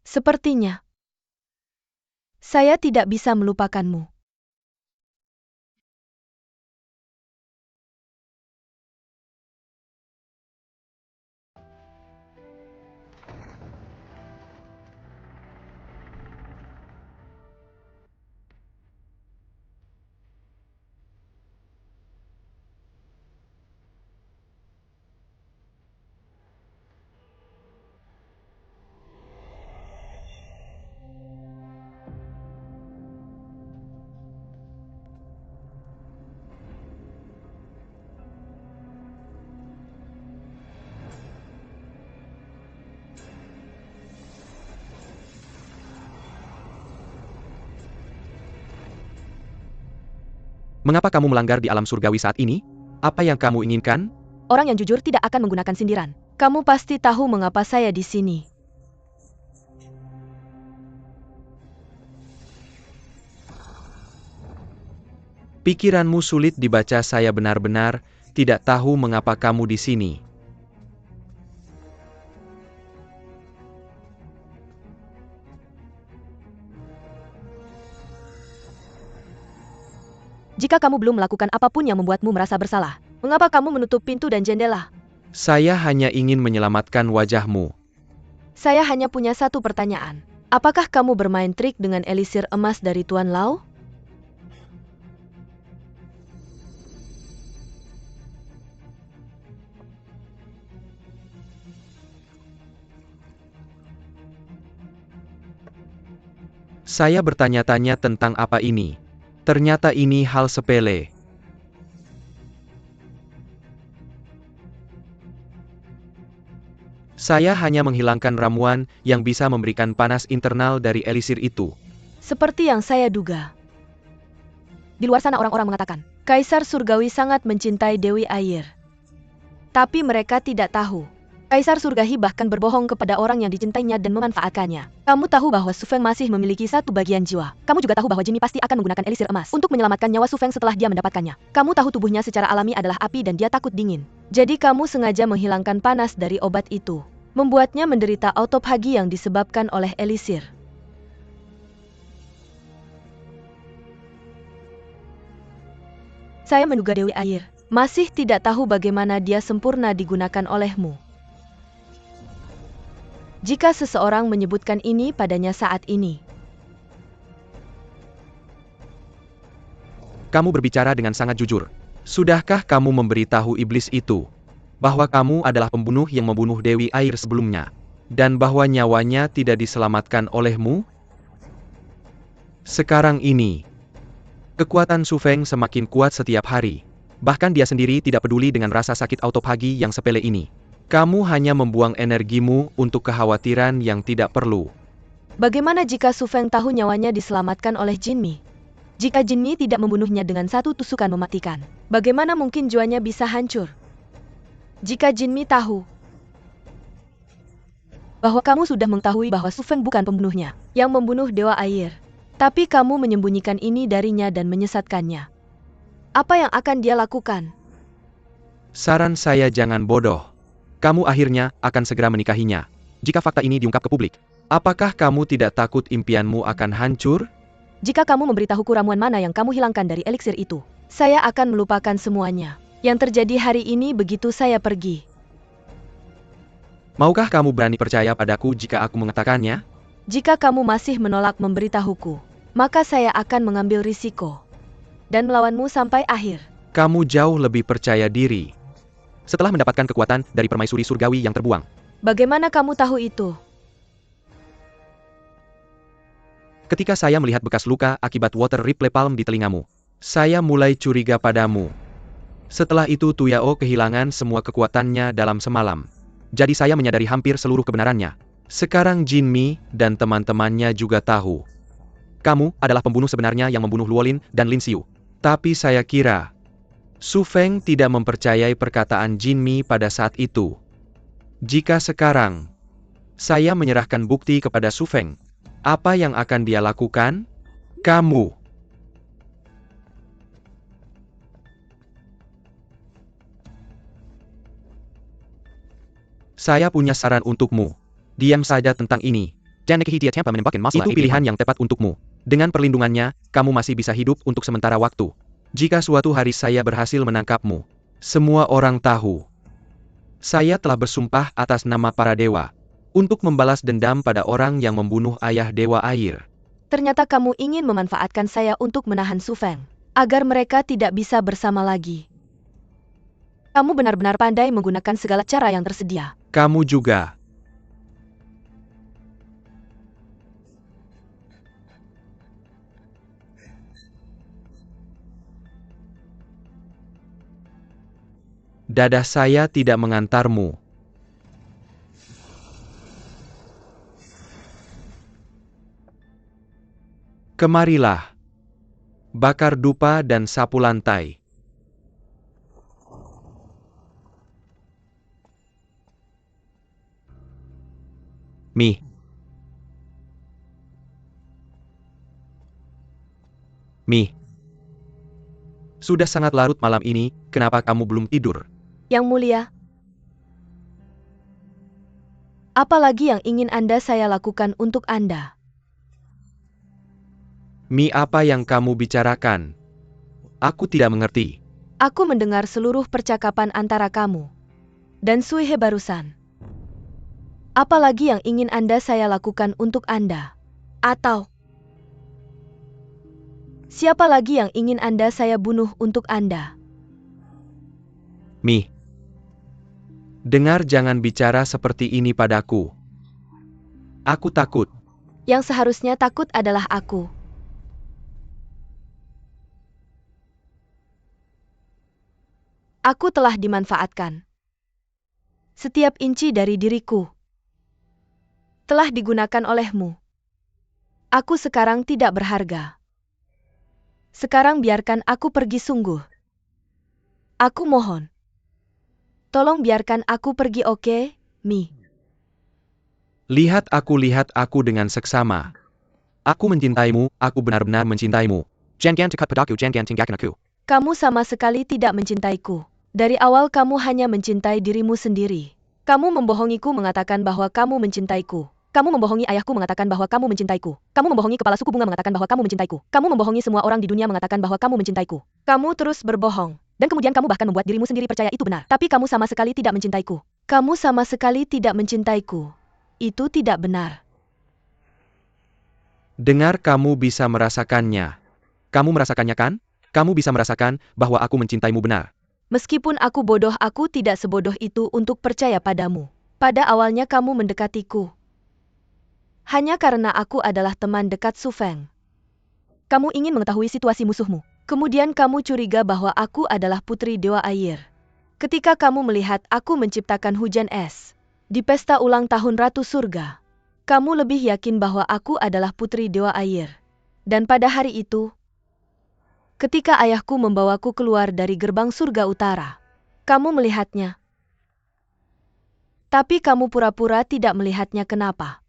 Sepertinya saya tidak bisa melupakanmu. Mengapa kamu melanggar di alam surgawi saat ini? Apa yang kamu inginkan? Orang yang jujur tidak akan menggunakan sindiran. Kamu pasti tahu mengapa saya di sini. Pikiranmu sulit dibaca. Saya benar-benar tidak tahu mengapa kamu di sini. Jika kamu belum melakukan apapun yang membuatmu merasa bersalah, mengapa kamu menutup pintu dan jendela? Saya hanya ingin menyelamatkan wajahmu. Saya hanya punya satu pertanyaan. Apakah kamu bermain trik dengan elisir emas dari Tuan Lau? Saya bertanya-tanya tentang apa ini. Ternyata ini hal sepele. Saya hanya menghilangkan ramuan yang bisa memberikan panas internal dari elisir itu. Seperti yang saya duga. Di luar sana orang-orang mengatakan, Kaisar Surgawi sangat mencintai Dewi Air. Tapi mereka tidak tahu. Kaisar Surgawi bahkan berbohong kepada orang yang dicintainya dan memanfaatkannya. Kamu tahu bahwa Su Feng masih memiliki satu bagian jiwa. Kamu juga tahu bahwa Jinmi pasti akan menggunakan elisir emas untuk menyelamatkan nyawa Su Feng setelah dia mendapatkannya. Kamu tahu tubuhnya secara alami adalah api dan dia takut dingin. Jadi kamu sengaja menghilangkan panas dari obat itu. Membuatnya menderita autophagy yang disebabkan oleh elisir. Saya menduga Dewi Air masih tidak tahu bagaimana dia sempurna digunakan olehmu. Jika seseorang menyebutkan ini padanya saat ini. Kamu berbicara dengan sangat jujur. Sudahkah kamu memberitahu iblis itu bahwa kamu adalah pembunuh yang membunuh Dewi Air sebelumnya, dan bahwa nyawanya tidak diselamatkan olehmu? Sekarang ini, kekuatan Su Feng semakin kuat setiap hari. Bahkan dia sendiri tidak peduli dengan rasa sakit autophagy yang sepele ini. Kamu hanya membuang energimu untuk kekhawatiran yang tidak perlu. Bagaimana jika Su Feng tahu nyawanya diselamatkan oleh Jinmi? Jika Jinmi tidak membunuhnya dengan satu tusukan mematikan, bagaimana mungkin jiwanya bisa hancur? Jika Jinmi tahu bahwa kamu sudah mengetahui bahwa Su Feng bukan pembunuhnya yang membunuh Dewa Air, tapi kamu menyembunyikan ini darinya dan menyesatkannya, apa yang akan dia lakukan? Saran saya jangan bodoh. Kamu akhirnya akan segera menikahinya. Jika fakta ini diungkap ke publik, apakah kamu tidak takut impianmu akan hancur? Jika kamu memberitahuku ramuan mana yang kamu hilangkan dari eliksir itu, saya akan melupakan semuanya yang terjadi hari ini begitu saya pergi. Maukah kamu berani percaya padaku jika aku mengatakannya? Jika kamu masih menolak memberitahuku, maka saya akan mengambil risiko dan melawanmu sampai akhir. Kamu jauh lebih percaya diri setelah mendapatkan kekuatan dari permaisuri surgawi yang terbuang. Bagaimana kamu tahu itu? Ketika saya melihat bekas luka akibat water replay palm di telingamu, saya mulai curiga padamu. Setelah itu Tuyao kehilangan semua kekuatannya dalam semalam. Jadi saya menyadari hampir seluruh kebenarannya. Sekarang Jinmi dan teman-temannya juga tahu. Kamu adalah pembunuh sebenarnya yang membunuh Luolin dan Lin Xiu. Tapi saya kira Su Feng tidak mempercayai perkataan Jinmi pada saat itu. Jika sekarang saya menyerahkan bukti kepada Su Feng, apa yang akan dia lakukan? Kamu. Saya punya saran untukmu. Diam saja tentang ini. Dan Nekihitiya tanpa menembakkan masalah itu pilihan yang tepat untukmu. Dengan perlindungannya, kamu masih bisa hidup untuk sementara waktu. Jika suatu hari saya berhasil menangkapmu, semua orang tahu. Saya telah bersumpah atas nama para dewa untuk membalas dendam pada orang yang membunuh ayah dewa air. Ternyata kamu ingin memanfaatkan saya untuk menahan Su Feng, agar mereka tidak bisa bersama lagi. Kamu benar-benar pandai menggunakan segala cara yang tersedia. Kamu juga. Dadah saya tidak mengantarmu. Kemarilah. Bakar dupa dan sapu lantai. Mi. Mi. Sudah sangat larut malam ini, kenapa kamu belum tidur? Yang Mulia, apa lagi yang ingin saya lakukan untuk Anda? Mi, apa yang kamu bicarakan? Aku tidak mengerti. Aku mendengar seluruh percakapan antara kamu dan Suihe barusan. Apa lagi yang ingin saya lakukan untuk Anda? Atau siapa lagi yang ingin saya bunuh untuk Anda? Mi. Dengar, jangan bicara seperti ini padaku. Aku takut. Yang seharusnya takut adalah aku. Aku telah dimanfaatkan. Setiap inci dari diriku telah digunakan olehmu. Aku sekarang tidak berharga. Sekarang biarkan aku pergi sungguh. Aku mohon. Tolong biarkan aku pergi, oke, Mi? Lihat aku dengan seksama. Aku mencintaimu, aku benar-benar mencintaimu. Jangan dekat padaku, jangan tinggalkan aku. Kamu sama sekali tidak mencintaiku. Dari awal kamu hanya mencintai dirimu sendiri. Kamu membohongiku mengatakan bahwa kamu mencintaiku. Kamu membohongi ayahku mengatakan bahwa kamu mencintaiku. Kamu membohongi kepala suku bunga mengatakan bahwa kamu mencintaiku. Kamu membohongi semua orang di dunia mengatakan bahwa kamu mencintaiku. Kamu terus berbohong. Dan kemudian kamu bahkan membuat dirimu sendiri percaya itu benar. Tapi kamu sama sekali tidak mencintaiku. Kamu sama sekali tidak mencintaiku. Itu tidak benar. Dengar, kamu bisa merasakannya. Kamu merasakannya kan? Kamu bisa merasakan bahwa aku mencintaimu benar. Meskipun aku bodoh, aku tidak sebodoh itu untuk percaya padamu. Pada awalnya kamu mendekatiku hanya karena aku adalah teman dekat Su Feng. Kamu ingin mengetahui situasi musuhmu. Kemudian kamu curiga bahwa aku adalah putri dewa air. Ketika kamu melihat aku menciptakan hujan es di pesta ulang tahun Ratu Surga, kamu lebih yakin bahwa aku adalah putri dewa air. Dan pada hari itu, ketika ayahku membawaku keluar dari gerbang surga utara, kamu melihatnya. Tapi kamu pura-pura tidak melihatnya. Kenapa?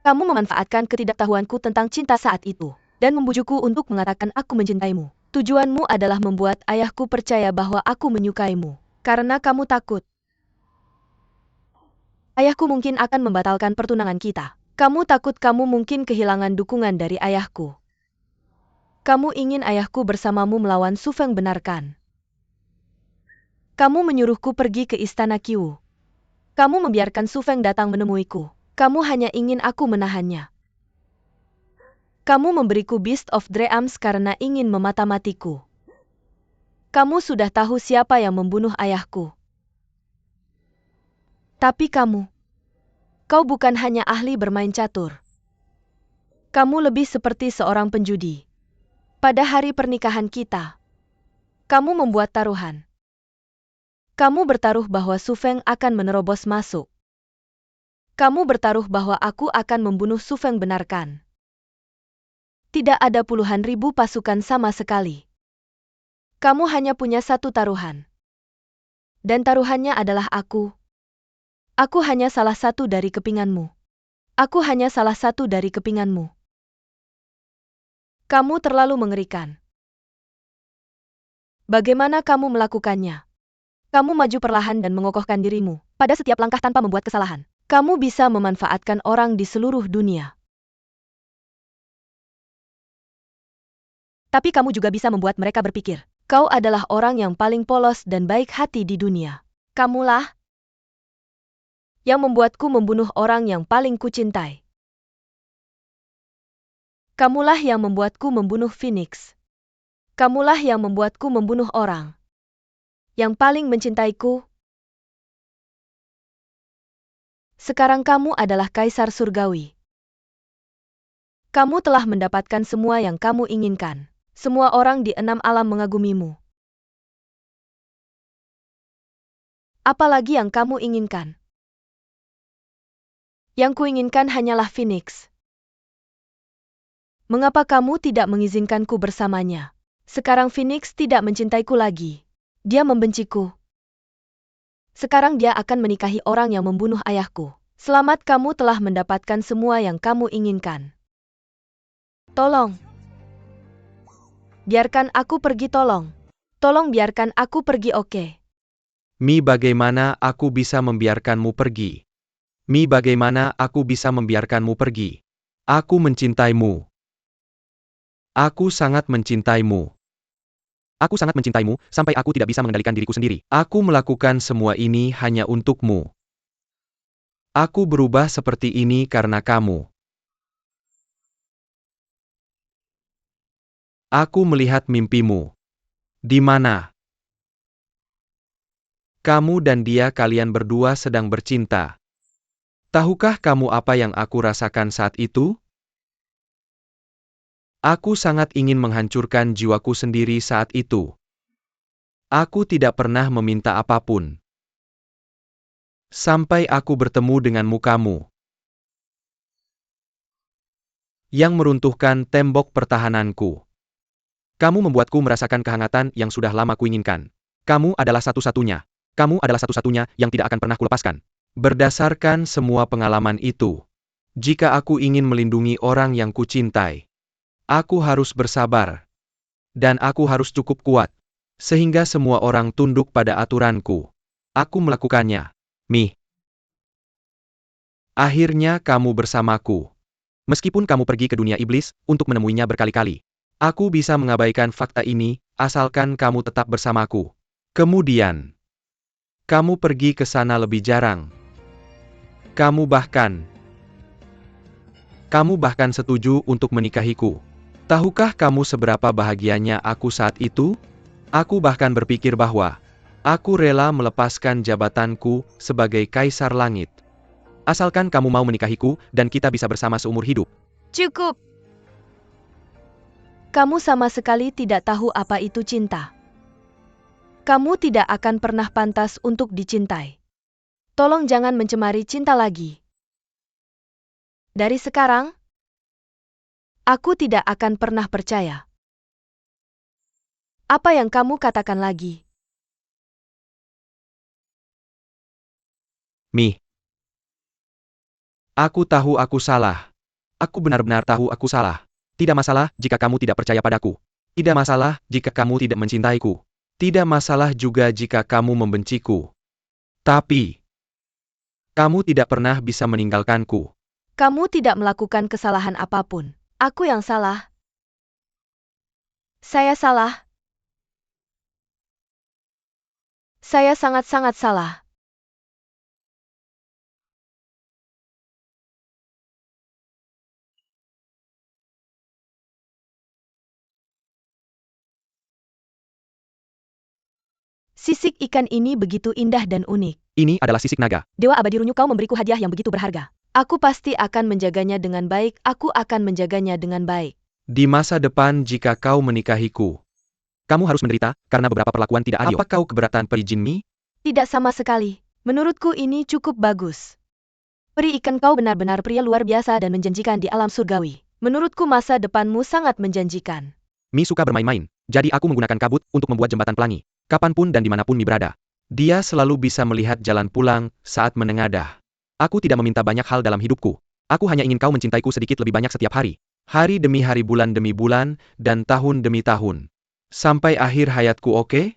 Kamu memanfaatkan ketidaktahuanku tentang cinta saat itu, dan membujukku untuk mengatakan aku mencintaimu. Tujuanmu adalah membuat ayahku percaya bahwa aku menyukaimu, karena kamu takut ayahku mungkin akan membatalkan pertunangan kita. Kamu takut kamu mungkin kehilangan dukungan dari ayahku. Kamu ingin ayahku bersamamu melawan Su Feng, benarkan? Kamu menyuruhku pergi ke istana Qiu. Kamu membiarkan Su Feng datang menemuiku. Kamu hanya ingin aku menahannya. Kamu memberiku Beast of Dreams karena ingin memata-matiku. Kamu sudah tahu siapa yang membunuh ayahku. Tapi kau bukan hanya ahli bermain catur. Kamu lebih seperti seorang penjudi. Pada hari pernikahan kita, kamu membuat taruhan. Kamu bertaruh bahwa Su Feng akan menerobos masuk. Kamu bertaruh bahwa aku akan membunuh Su Feng, benarkan? Tidak ada puluhan ribu pasukan sama sekali. Kamu hanya punya satu taruhan. Dan taruhannya adalah aku. Aku hanya salah satu dari kepinganmu. Aku hanya salah satu dari kepinganmu. Kamu terlalu mengerikan. Bagaimana kamu melakukannya? Kamu maju perlahan dan mengokohkan dirimu pada setiap langkah tanpa membuat kesalahan. Kamu bisa memanfaatkan orang di seluruh dunia. Tapi kamu juga bisa membuat mereka berpikir, kau adalah orang yang paling polos dan baik hati di dunia. Kamulah yang membuatku membunuh orang yang paling kucintai. Kamulah yang membuatku membunuh Phoenix. Kamulah yang membuatku membunuh orang yang paling mencintaiku. Sekarang kamu adalah Kaisar Surgawi. Kamu telah mendapatkan semua yang kamu inginkan. Semua orang di 6 alam mengagumimu. Apalagi yang kamu inginkan? Yang kuinginkan hanyalah Phoenix. Mengapa kamu tidak mengizinkanku bersamanya? Sekarang Phoenix tidak mencintaiku lagi. Dia membenciku. Sekarang dia akan menikahi orang yang membunuh ayahku. Selamat, kamu telah mendapatkan semua yang kamu inginkan. Tolong. Biarkan aku pergi, tolong. Tolong biarkan aku pergi, oke? Mi, bagaimana aku bisa membiarkanmu pergi? Mi, bagaimana aku bisa membiarkanmu pergi? Aku mencintaimu. Aku sangat mencintaimu. Aku sangat mencintaimu, sampai aku tidak bisa mengendalikan diriku sendiri. Aku melakukan semua ini hanya untukmu. Aku berubah seperti ini karena kamu. Aku melihat mimpimu. Di mana? Kamu dan dia, kalian berdua sedang bercinta. Tahukah kamu apa yang aku rasakan saat itu? Aku sangat ingin menghancurkan jiwaku sendiri saat itu. Aku tidak pernah meminta apapun. Sampai aku bertemu dengan mukamu. Yang meruntuhkan tembok pertahananku. Kamu membuatku merasakan kehangatan yang sudah lama kuinginkan. Kamu adalah satu-satunya. Kamu adalah satu-satunya yang tidak akan pernah kulepaskan. Berdasarkan semua pengalaman itu, jika aku ingin melindungi orang yang kucintai, aku harus bersabar. Dan aku harus cukup kuat. Sehingga semua orang tunduk pada aturanku. Aku melakukannya. Mi. Akhirnya kamu bersamaku. Meskipun kamu pergi ke dunia iblis untuk menemuinya berkali-kali. Aku bisa mengabaikan fakta ini, asalkan kamu tetap bersamaku. Kemudian, kamu pergi ke sana lebih jarang. Kamu bahkan setuju untuk menikahiku. Tahukah kamu seberapa bahagianya aku saat itu? Aku bahkan berpikir bahwa aku rela melepaskan jabatanku sebagai Kaisar Langit. Asalkan kamu mau menikahiku dan kita bisa bersama seumur hidup. Cukup. Kamu sama sekali tidak tahu apa itu cinta. Kamu tidak akan pernah pantas untuk dicintai. Tolong jangan mencemari cinta lagi. Dari sekarang, aku tidak akan pernah percaya. Apa yang kamu katakan lagi? Mi. Aku tahu aku salah. Aku benar-benar tahu aku salah. Tidak masalah jika kamu tidak percaya padaku. Tidak masalah jika kamu tidak mencintaiku. Tidak masalah juga jika kamu membenciku. Tapi, kamu tidak pernah bisa meninggalkanku. Kamu tidak melakukan kesalahan apapun. Aku yang salah. Saya salah. Saya sangat-sangat salah. Sisik ikan ini begitu indah dan unik. Ini adalah sisik naga. Dewa abadi Runyu, kau memberiku hadiah yang begitu berharga. Aku pasti akan menjaganya dengan baik. Aku akan menjaganya dengan baik. Di masa depan jika kau menikahiku, kamu harus menderita karena beberapa perlakuan tidak adil. Apa kau keberatan peri Jin Mi? Tidak sama sekali. Menurutku ini cukup bagus. Peri ikan, kau benar-benar pria luar biasa dan menjanjikan di alam surgawi. Menurutku masa depanmu sangat menjanjikan. Mi suka bermain-main, jadi aku menggunakan kabut untuk membuat jembatan pelangi. Kapanpun dan dimanapun Mi berada. Dia selalu bisa melihat jalan pulang saat menengadah. Aku tidak meminta banyak hal dalam hidupku. Aku hanya ingin kau mencintaiku sedikit lebih banyak setiap hari. Hari demi hari, bulan demi bulan, dan tahun demi tahun. Sampai akhir hayatku, oke?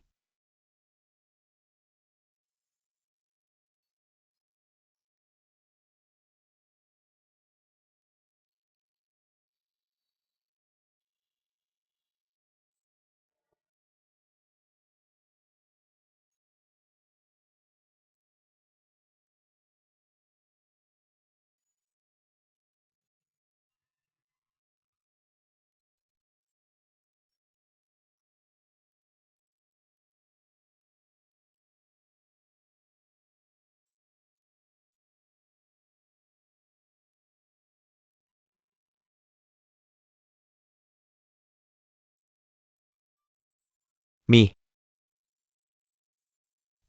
Mi.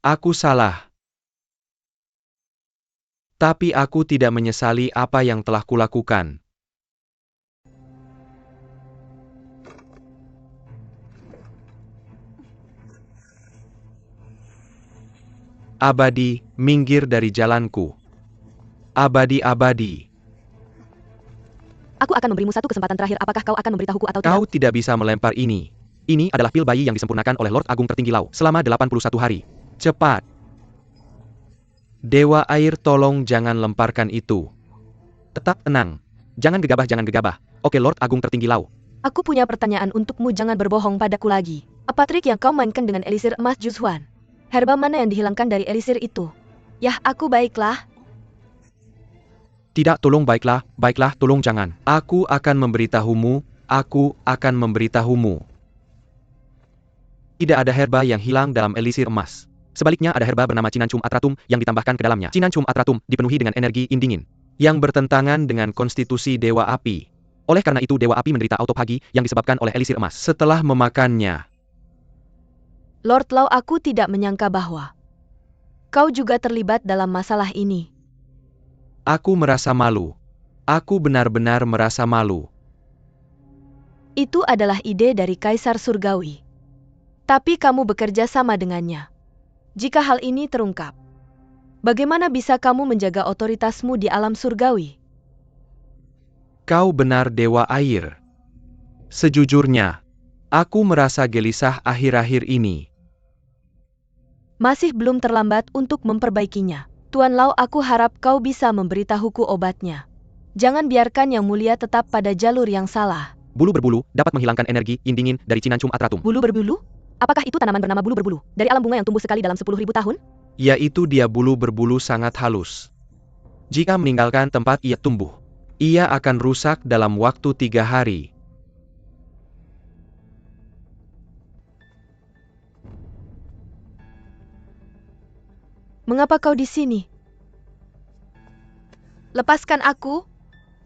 Aku salah. Tapi aku tidak menyesali apa yang telah kulakukan. Abadi, minggir dari jalanku. Abadi-abadi. Aku akan memberimu satu kesempatan terakhir. Apakah kau akan memberitahuku atau tidak? Kau tidak bisa melempar ini. Ini adalah pil bayi yang disempurnakan oleh Lord Agung Tertinggi Lau selama 81 hari. Cepat. Dewa air, tolong jangan lemparkan itu. Tetap tenang. Jangan gegabah, jangan gegabah. Oke Lord Agung Tertinggi Lau. Aku punya pertanyaan untukmu, jangan berbohong padaku lagi. Apa trik yang kau mainkan dengan elisir emas Juzhuan? Herba mana yang dihilangkan dari elisir itu? Yah, aku baiklah. Tidak, tolong baiklah, tolong jangan. Aku akan memberitahumu, Tidak ada herba yang hilang dalam elisir emas. Sebaliknya ada herba bernama Cinancum Atratum yang ditambahkan ke dalamnya. Cinancum Atratum dipenuhi dengan energi indingin yang bertentangan dengan konstitusi Dewa Api. Oleh karena itu Dewa Api menderita autophagy yang disebabkan oleh elisir emas setelah memakannya. Lord Lau, aku tidak menyangka bahwa kau juga terlibat dalam masalah ini. Aku merasa malu. Aku benar-benar merasa malu. Itu adalah ide dari Kaisar Surgawi. Tapi kamu bekerja sama dengannya. Jika hal ini terungkap, bagaimana bisa kamu menjaga otoritasmu di alam surgawi? Kau benar Dewa Air. Sejujurnya, aku merasa gelisah akhir-akhir ini. Masih belum terlambat untuk memperbaikinya. Tuan Lau, aku harap kau bisa memberitahuku obatnya. Jangan biarkan Yang Mulia tetap pada jalur yang salah. Bulu berbulu dapat menghilangkan energi indingin dari Cinancum Atratum. Bulu berbulu? Apakah itu tanaman bernama bulu berbulu? Dari alam bunga yang tumbuh sekali dalam 10.000 tahun? Yaitu dia, bulu berbulu sangat halus. Jika meninggalkan tempat ia tumbuh, ia akan rusak dalam waktu 3 hari. Mengapa kau di sini? Lepaskan aku.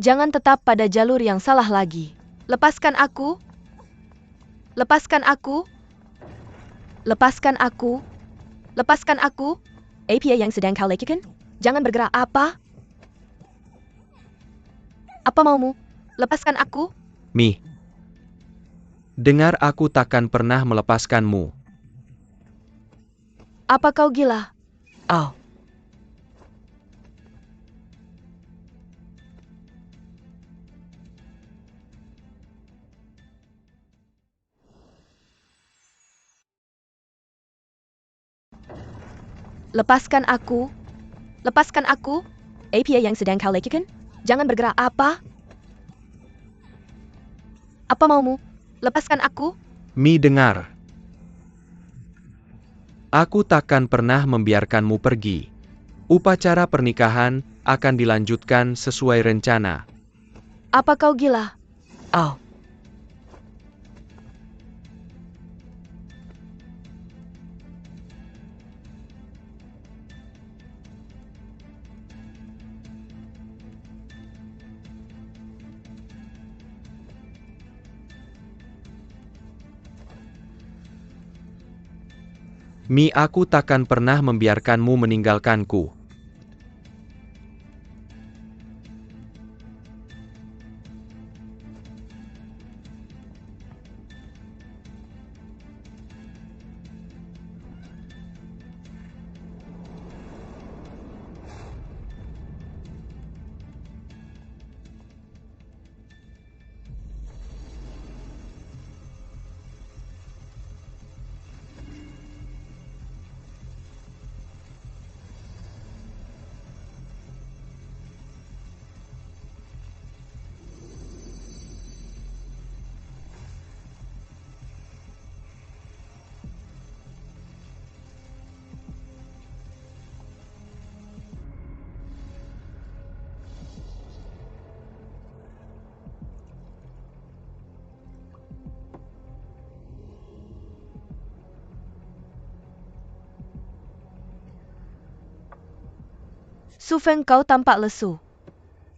Jangan tetap pada jalur yang salah lagi. Lepaskan aku. Lepaskan aku. Lepaskan aku. Lepaskan aku. Apa yang sedang kau lakukan? Jangan bergerak. Apa? Apa maumu? Lepaskan aku. Mi. Dengar, aku takkan pernah melepaskanmu. Apa kau gila? Oh. Lepaskan aku. Lepaskan aku. Apa yang sedang kau lakukan? Jangan bergerak. Apa? Apa maumu? Lepaskan aku. Mi, dengar. Aku takkan pernah membiarkanmu pergi. Upacara pernikahan akan dilanjutkan sesuai rencana. Apa kau gila? Oh. Mi, aku takkan pernah membiarkanmu meninggalkanku. Su Feng, kau tampak lesu.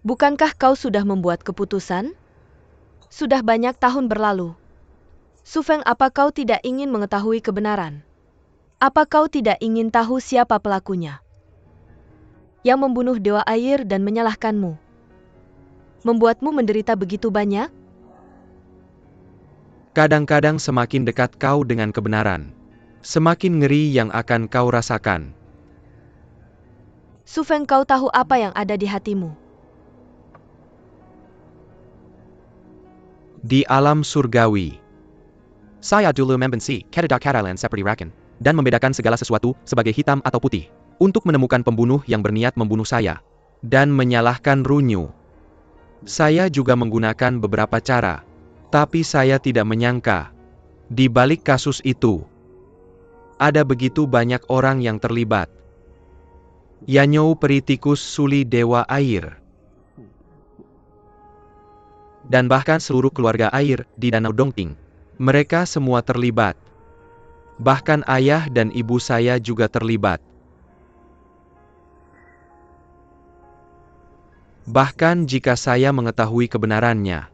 Bukankah kau sudah membuat keputusan? Sudah banyak tahun berlalu. Su Feng, apa kau tidak ingin mengetahui kebenaran? Apa kau tidak ingin tahu siapa pelakunya? Yang membunuh Dewa Air dan menyalahkanmu. Membuatmu menderita begitu banyak? Kadang-kadang semakin dekat kau dengan kebenaran, semakin ngeri yang akan kau rasakan. Su Feng, kau tahu apa yang ada di hatimu. Di alam surgawi, saya dulu membenci kata-kata seperti Raken, dan membedakan segala sesuatu sebagai hitam atau putih, untuk menemukan pembunuh yang berniat membunuh saya, dan menyalahkan Runyu. Saya juga menggunakan beberapa cara, tapi saya tidak menyangka, di balik kasus itu, ada begitu banyak orang yang terlibat. Yanyou peri tikus Suli Dewa Air, dan bahkan seluruh keluarga air di Danau Dongting. Mereka semua terlibat. Bahkan ayah dan ibu saya juga terlibat. Bahkan jika saya mengetahui kebenarannya,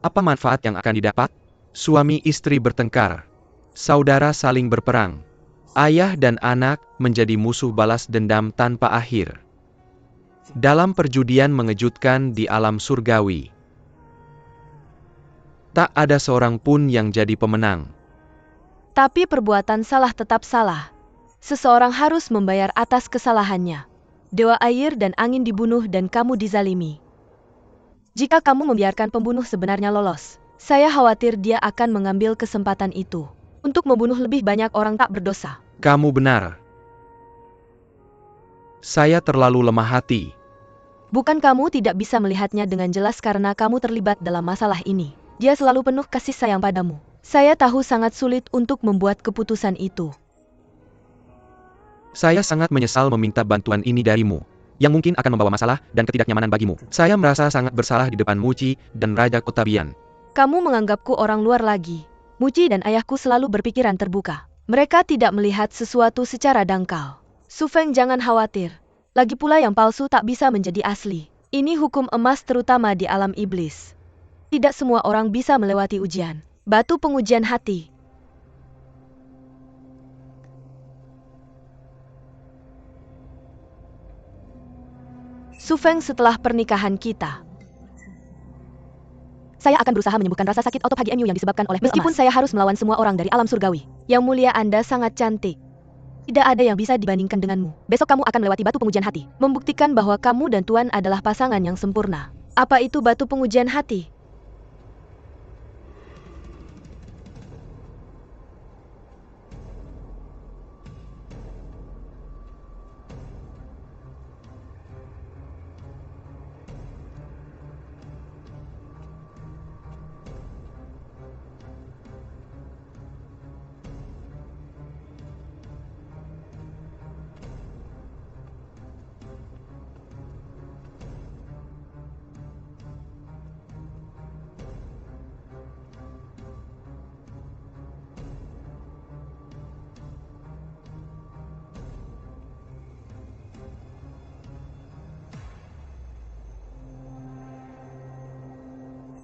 apa manfaat yang akan didapat? Suami istri bertengkar, saudara saling berperang, ayah dan anak menjadi musuh balas dendam tanpa akhir. Dalam perjudian mengejutkan di alam surgawi, tak ada seorang pun yang jadi pemenang. Tapi perbuatan salah tetap salah. Seseorang harus membayar atas kesalahannya. Dewa Air dan angin dibunuh dan kamu dizalimi. Jika kamu membiarkan pembunuh sebenarnya lolos, saya khawatir dia akan mengambil kesempatan itu untuk membunuh lebih banyak orang tak berdosa. Kamu benar. Saya terlalu lemah hati. Bukan kamu tidak bisa melihatnya dengan jelas karena kamu terlibat dalam masalah ini. Dia selalu penuh kasih sayang padamu. Saya tahu sangat sulit untuk membuat keputusan itu. Saya sangat menyesal meminta bantuan ini darimu, yang mungkin akan membawa masalah dan ketidaknyamanan bagimu. Saya merasa sangat bersalah di depan Muci dan Raja Kota Bian. Kamu menganggapku orang luar lagi. Muci dan ayahku selalu berpikiran terbuka. Mereka tidak melihat sesuatu secara dangkal. Su Feng, jangan khawatir. Lagi pula yang palsu tak bisa menjadi asli. Ini hukum emas terutama di alam iblis. Tidak semua orang bisa melewati ujian. Batu pengujian hati. Su Feng, setelah pernikahan kita, saya akan berusaha menyembuhkan rasa sakit otot Hagi Enyu yang disebabkan oleh meskipun saya harus melawan semua orang dari alam surgawi. Yang mulia, Anda sangat cantik. Tidak ada yang bisa dibandingkan denganmu. Besok kamu akan melewati batu pengujian hati, membuktikan bahwa kamu dan Tuan adalah pasangan yang sempurna. Apa itu batu pengujian hati?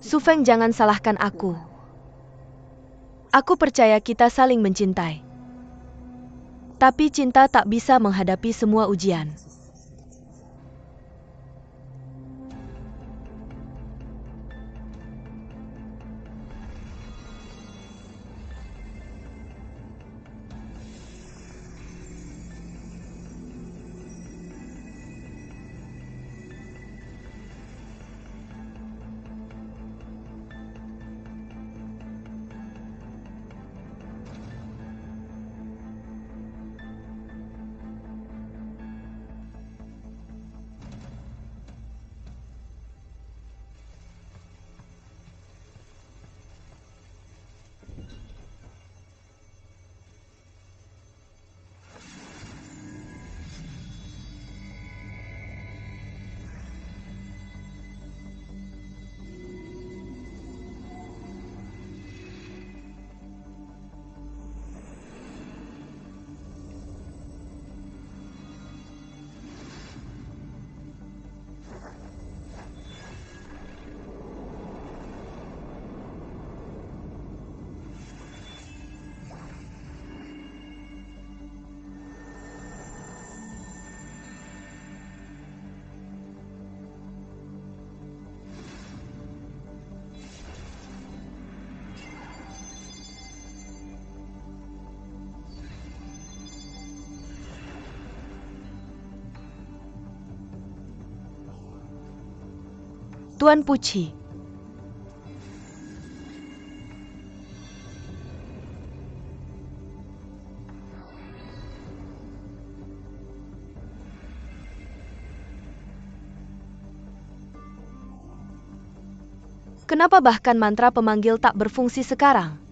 Su Feng, jangan salahkan aku. Aku percaya kita saling mencintai. Tapi cinta tak bisa menghadapi semua ujian. Tuan Puci. Kenapa bahkan mantra pemanggil tak berfungsi sekarang?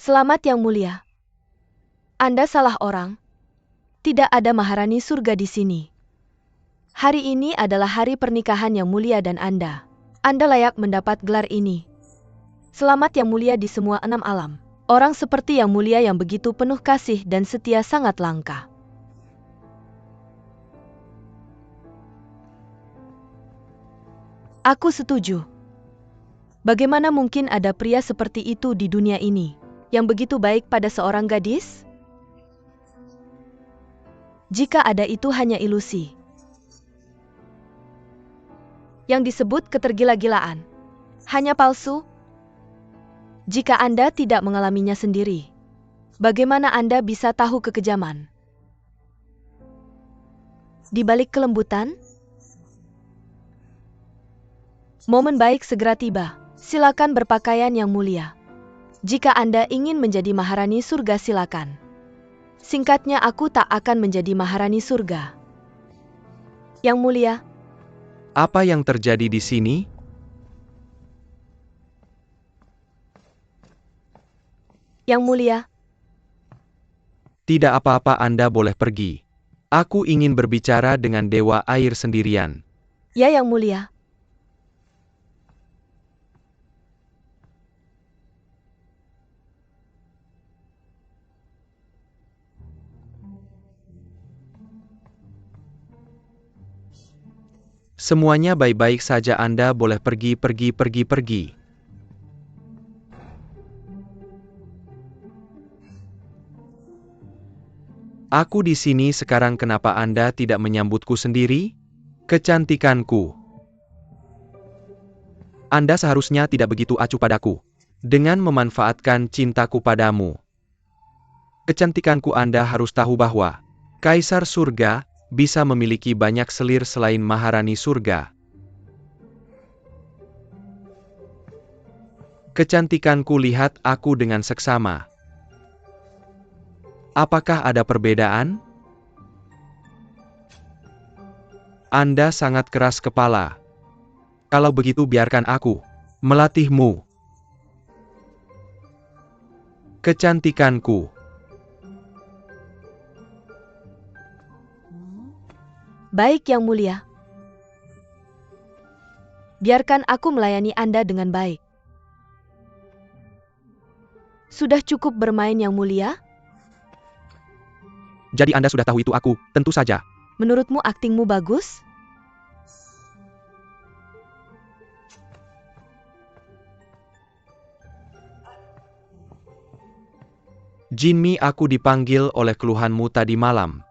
Selamat Yang Mulia. Anda salah orang. Tidak ada Maharani Surga di sini. Hari ini adalah hari pernikahan Yang Mulia dan Anda. Anda layak mendapat gelar ini. Selamat Yang Mulia di semua 6 alam. Orang seperti Yang Mulia yang begitu penuh kasih dan setia sangat langka. Aku setuju. Bagaimana mungkin ada pria seperti itu di dunia ini, yang begitu baik pada seorang gadis? Jika ada, itu hanya ilusi. Yang disebut ketergila-gilaan. Hanya palsu. Jika Anda tidak mengalaminya sendiri, bagaimana Anda bisa tahu kekejaman? Di balik kelembutan, momen baik segera tiba. Silakan berpakaian yang mulia. Jika Anda ingin menjadi Maharani Surga, silakan. Singkatnya, aku tak akan menjadi Maharani Surga. Yang Mulia. Apa yang terjadi di sini? Yang Mulia. Tidak apa-apa, Anda boleh pergi. Aku ingin berbicara dengan Dewa Air sendirian. Ya, Yang Mulia. Semuanya baik-baik saja, Anda boleh pergi. Aku di sini sekarang, kenapa Anda tidak menyambutku sendiri? Kecantikanku. Anda seharusnya tidak begitu acuh padaku. Dengan memanfaatkan cintaku padamu. Kecantikanku, Anda harus tahu bahwa Kaisar Surga bisa memiliki banyak selir selain Maharani Surga. Kecantikanku, lihat aku dengan seksama. Apakah ada perbedaan? Anda sangat keras kepala. Kalau begitu, biarkan aku melatihmu. Kecantikanku. Baik, Yang Mulia. Biarkan aku melayani Anda dengan baik. Sudah cukup bermain, Yang Mulia? Jadi Anda sudah tahu itu aku, tentu saja. Menurutmu aktingmu bagus? Jinmi, aku dipanggil oleh keluhanmu tadi malam.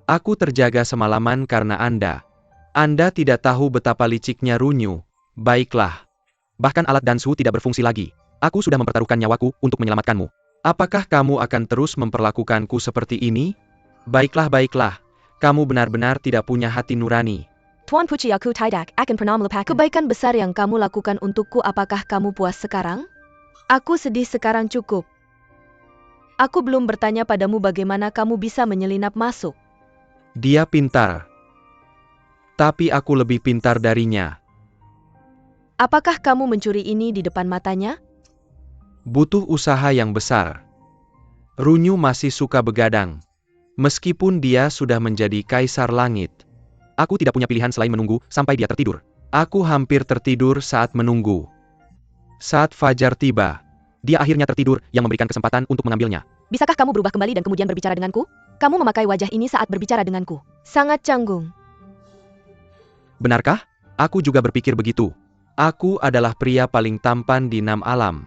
Aku terjaga semalaman karena Anda. Anda tidak tahu betapa liciknya Runyu. Baiklah. Bahkan alat dansu tidak berfungsi lagi. Aku sudah mempertaruhkan nyawaku untuk menyelamatkanmu. Apakah kamu akan terus memperlakukanku seperti ini? Baiklah. Kamu benar-benar tidak punya hati nurani. Tuan Puci, aku tidak akan pernah melupakan kebaikan besar yang kamu lakukan untukku. Apakah kamu puas sekarang? Aku sedih sekarang, cukup. Aku belum bertanya padamu bagaimana kamu bisa menyelinap masuk. Dia pintar. Tapi aku lebih pintar darinya. Apakah kamu mencuri ini di depan matanya? Butuh usaha yang besar. Runyu masih suka begadang. Meskipun dia sudah menjadi Kaisar Langit. Aku tidak punya pilihan selain menunggu sampai dia tertidur. Aku hampir tertidur saat menunggu. Saat fajar tiba, dia akhirnya tertidur, yang memberikan kesempatan untuk mengambilnya. Bisakah kamu berubah kembali dan kemudian berbicara denganku? Kamu memakai wajah ini saat berbicara denganku. Sangat canggung. Benarkah? Aku juga berpikir begitu. Aku adalah pria paling tampan di 6 alam.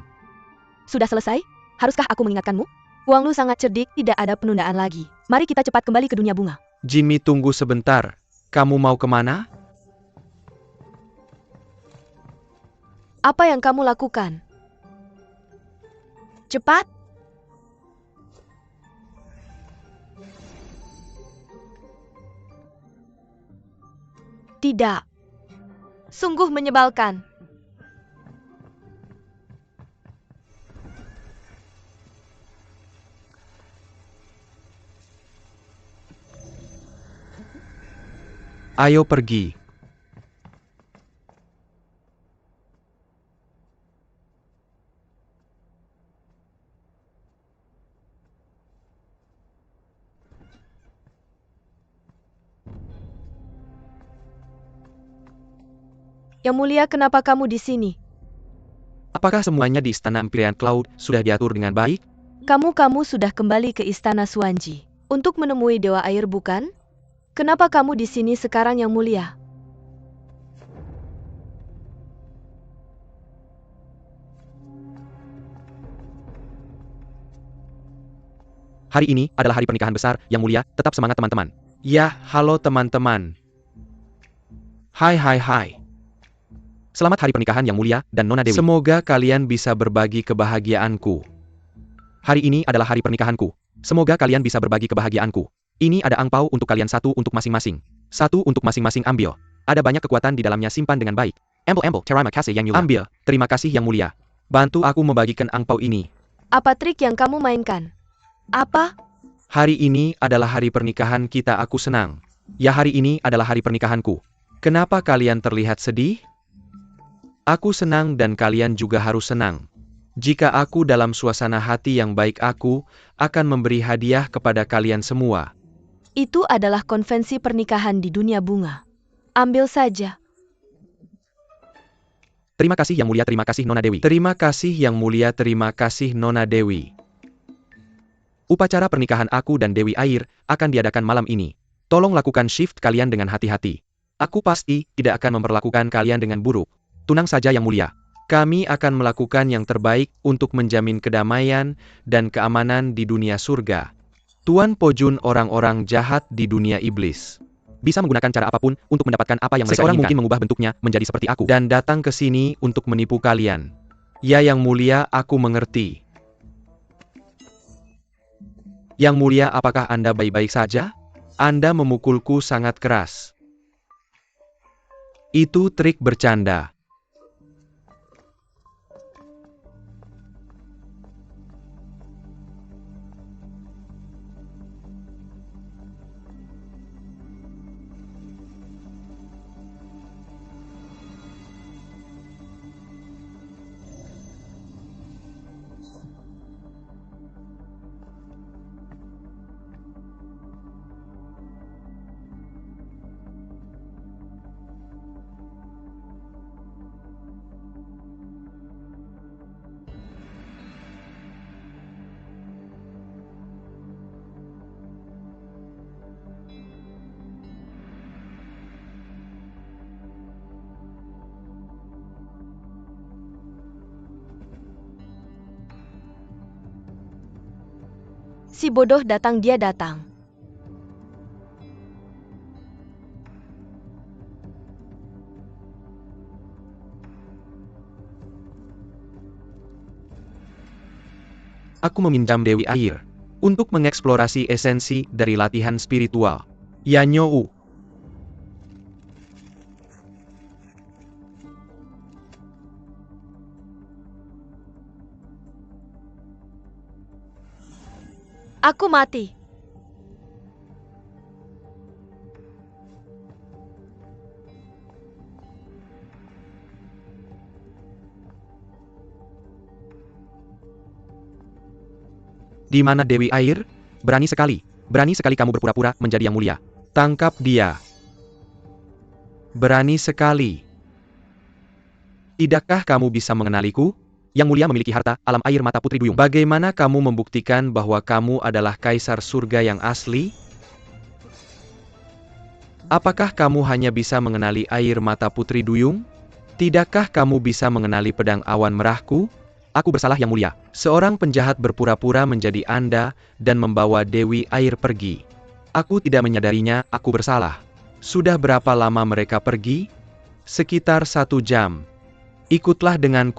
Sudah selesai? Haruskah aku mengingatkanmu? Wang Lu sangat cerdik, tidak ada penundaan lagi. Mari kita cepat kembali ke dunia bunga. Jimmy, tunggu sebentar. Kamu mau kemana? Apa yang kamu lakukan? Cepat! Tidak. Sungguh menyebalkan. Ayo pergi. Yang mulia, kenapa kamu di sini? Apakah semuanya di Istana Empyrean Cloud sudah diatur dengan baik? Kamu sudah kembali ke Istana Suanji untuk menemui Dewa Air, bukan? Kenapa kamu di sini sekarang, Yang Mulia? Hari ini adalah hari pernikahan besar, Yang Mulia. Tetap semangat, teman-teman. Ya, halo teman-teman. Hai. Selamat hari pernikahan Yang Mulia dan Nona Dewi. Semoga kalian bisa berbagi kebahagiaanku. Hari ini adalah hari pernikahanku. Semoga kalian bisa berbagi kebahagiaanku. Ini ada angpau untuk kalian, satu untuk masing-masing. Satu untuk masing-masing, ambil. Ada banyak kekuatan di dalamnya, simpan dengan baik. Ambil, terima kasih Yang Mulia. Ambil, terima kasih Yang Mulia. Bantu aku membagikan angpau ini. Apa trik yang kamu mainkan? Apa? Hari ini adalah hari pernikahan kita, aku senang. Ya, hari ini adalah hari pernikahanku. Kenapa kalian terlihat sedih? Aku senang dan kalian juga harus senang. Jika aku dalam suasana hati yang baik, aku akan memberi hadiah kepada kalian semua. Itu adalah konvensi pernikahan di dunia bunga. Ambil saja. Terima kasih Yang Mulia, terima kasih Nona Dewi. Terima kasih Yang Mulia, terima kasih Nona Dewi. Upacara pernikahan aku dan Dewi Air akan diadakan malam ini. Tolong lakukan shift kalian dengan hati-hati. Aku pasti tidak akan memperlakukan kalian dengan buruk. Tenang saja Yang Mulia. Kami akan melakukan yang terbaik untuk menjamin kedamaian dan keamanan di dunia surga. Tuan Pojun, orang-orang jahat di dunia iblis bisa menggunakan cara apapun untuk mendapatkan apa yang mereka inginkan. Seseorang mungkin mengubah bentuknya menjadi seperti aku dan datang ke sini untuk menipu kalian. Ya Yang Mulia, aku mengerti. Yang Mulia, apakah Anda baik-baik saja? Anda memukulku sangat keras. Itu trik bercanda. Si bodoh datang, dia datang. Aku meminjam Dewi Air untuk mengeksplorasi esensi dari latihan spiritual. Yanyou. Aku mati. Di mana Dewi Air? Berani sekali kamu berpura-pura menjadi Yang Mulia. Tangkap dia. Berani sekali. Tidakkah kamu bisa mengenaliku? Yang Mulia memiliki harta, alam air mata Putri Duyung. Bagaimana kamu membuktikan bahwa kamu adalah Kaisar Surga yang asli? Apakah kamu hanya bisa mengenali air mata Putri Duyung? Tidakkah kamu bisa mengenali pedang awan merahku? Aku bersalah yang mulia. Seorang penjahat berpura-pura menjadi Anda dan membawa Dewi Air pergi. Aku tidak menyadarinya, aku bersalah. Sudah berapa lama mereka pergi? Sekitar 1 jam. Ikutlah denganku.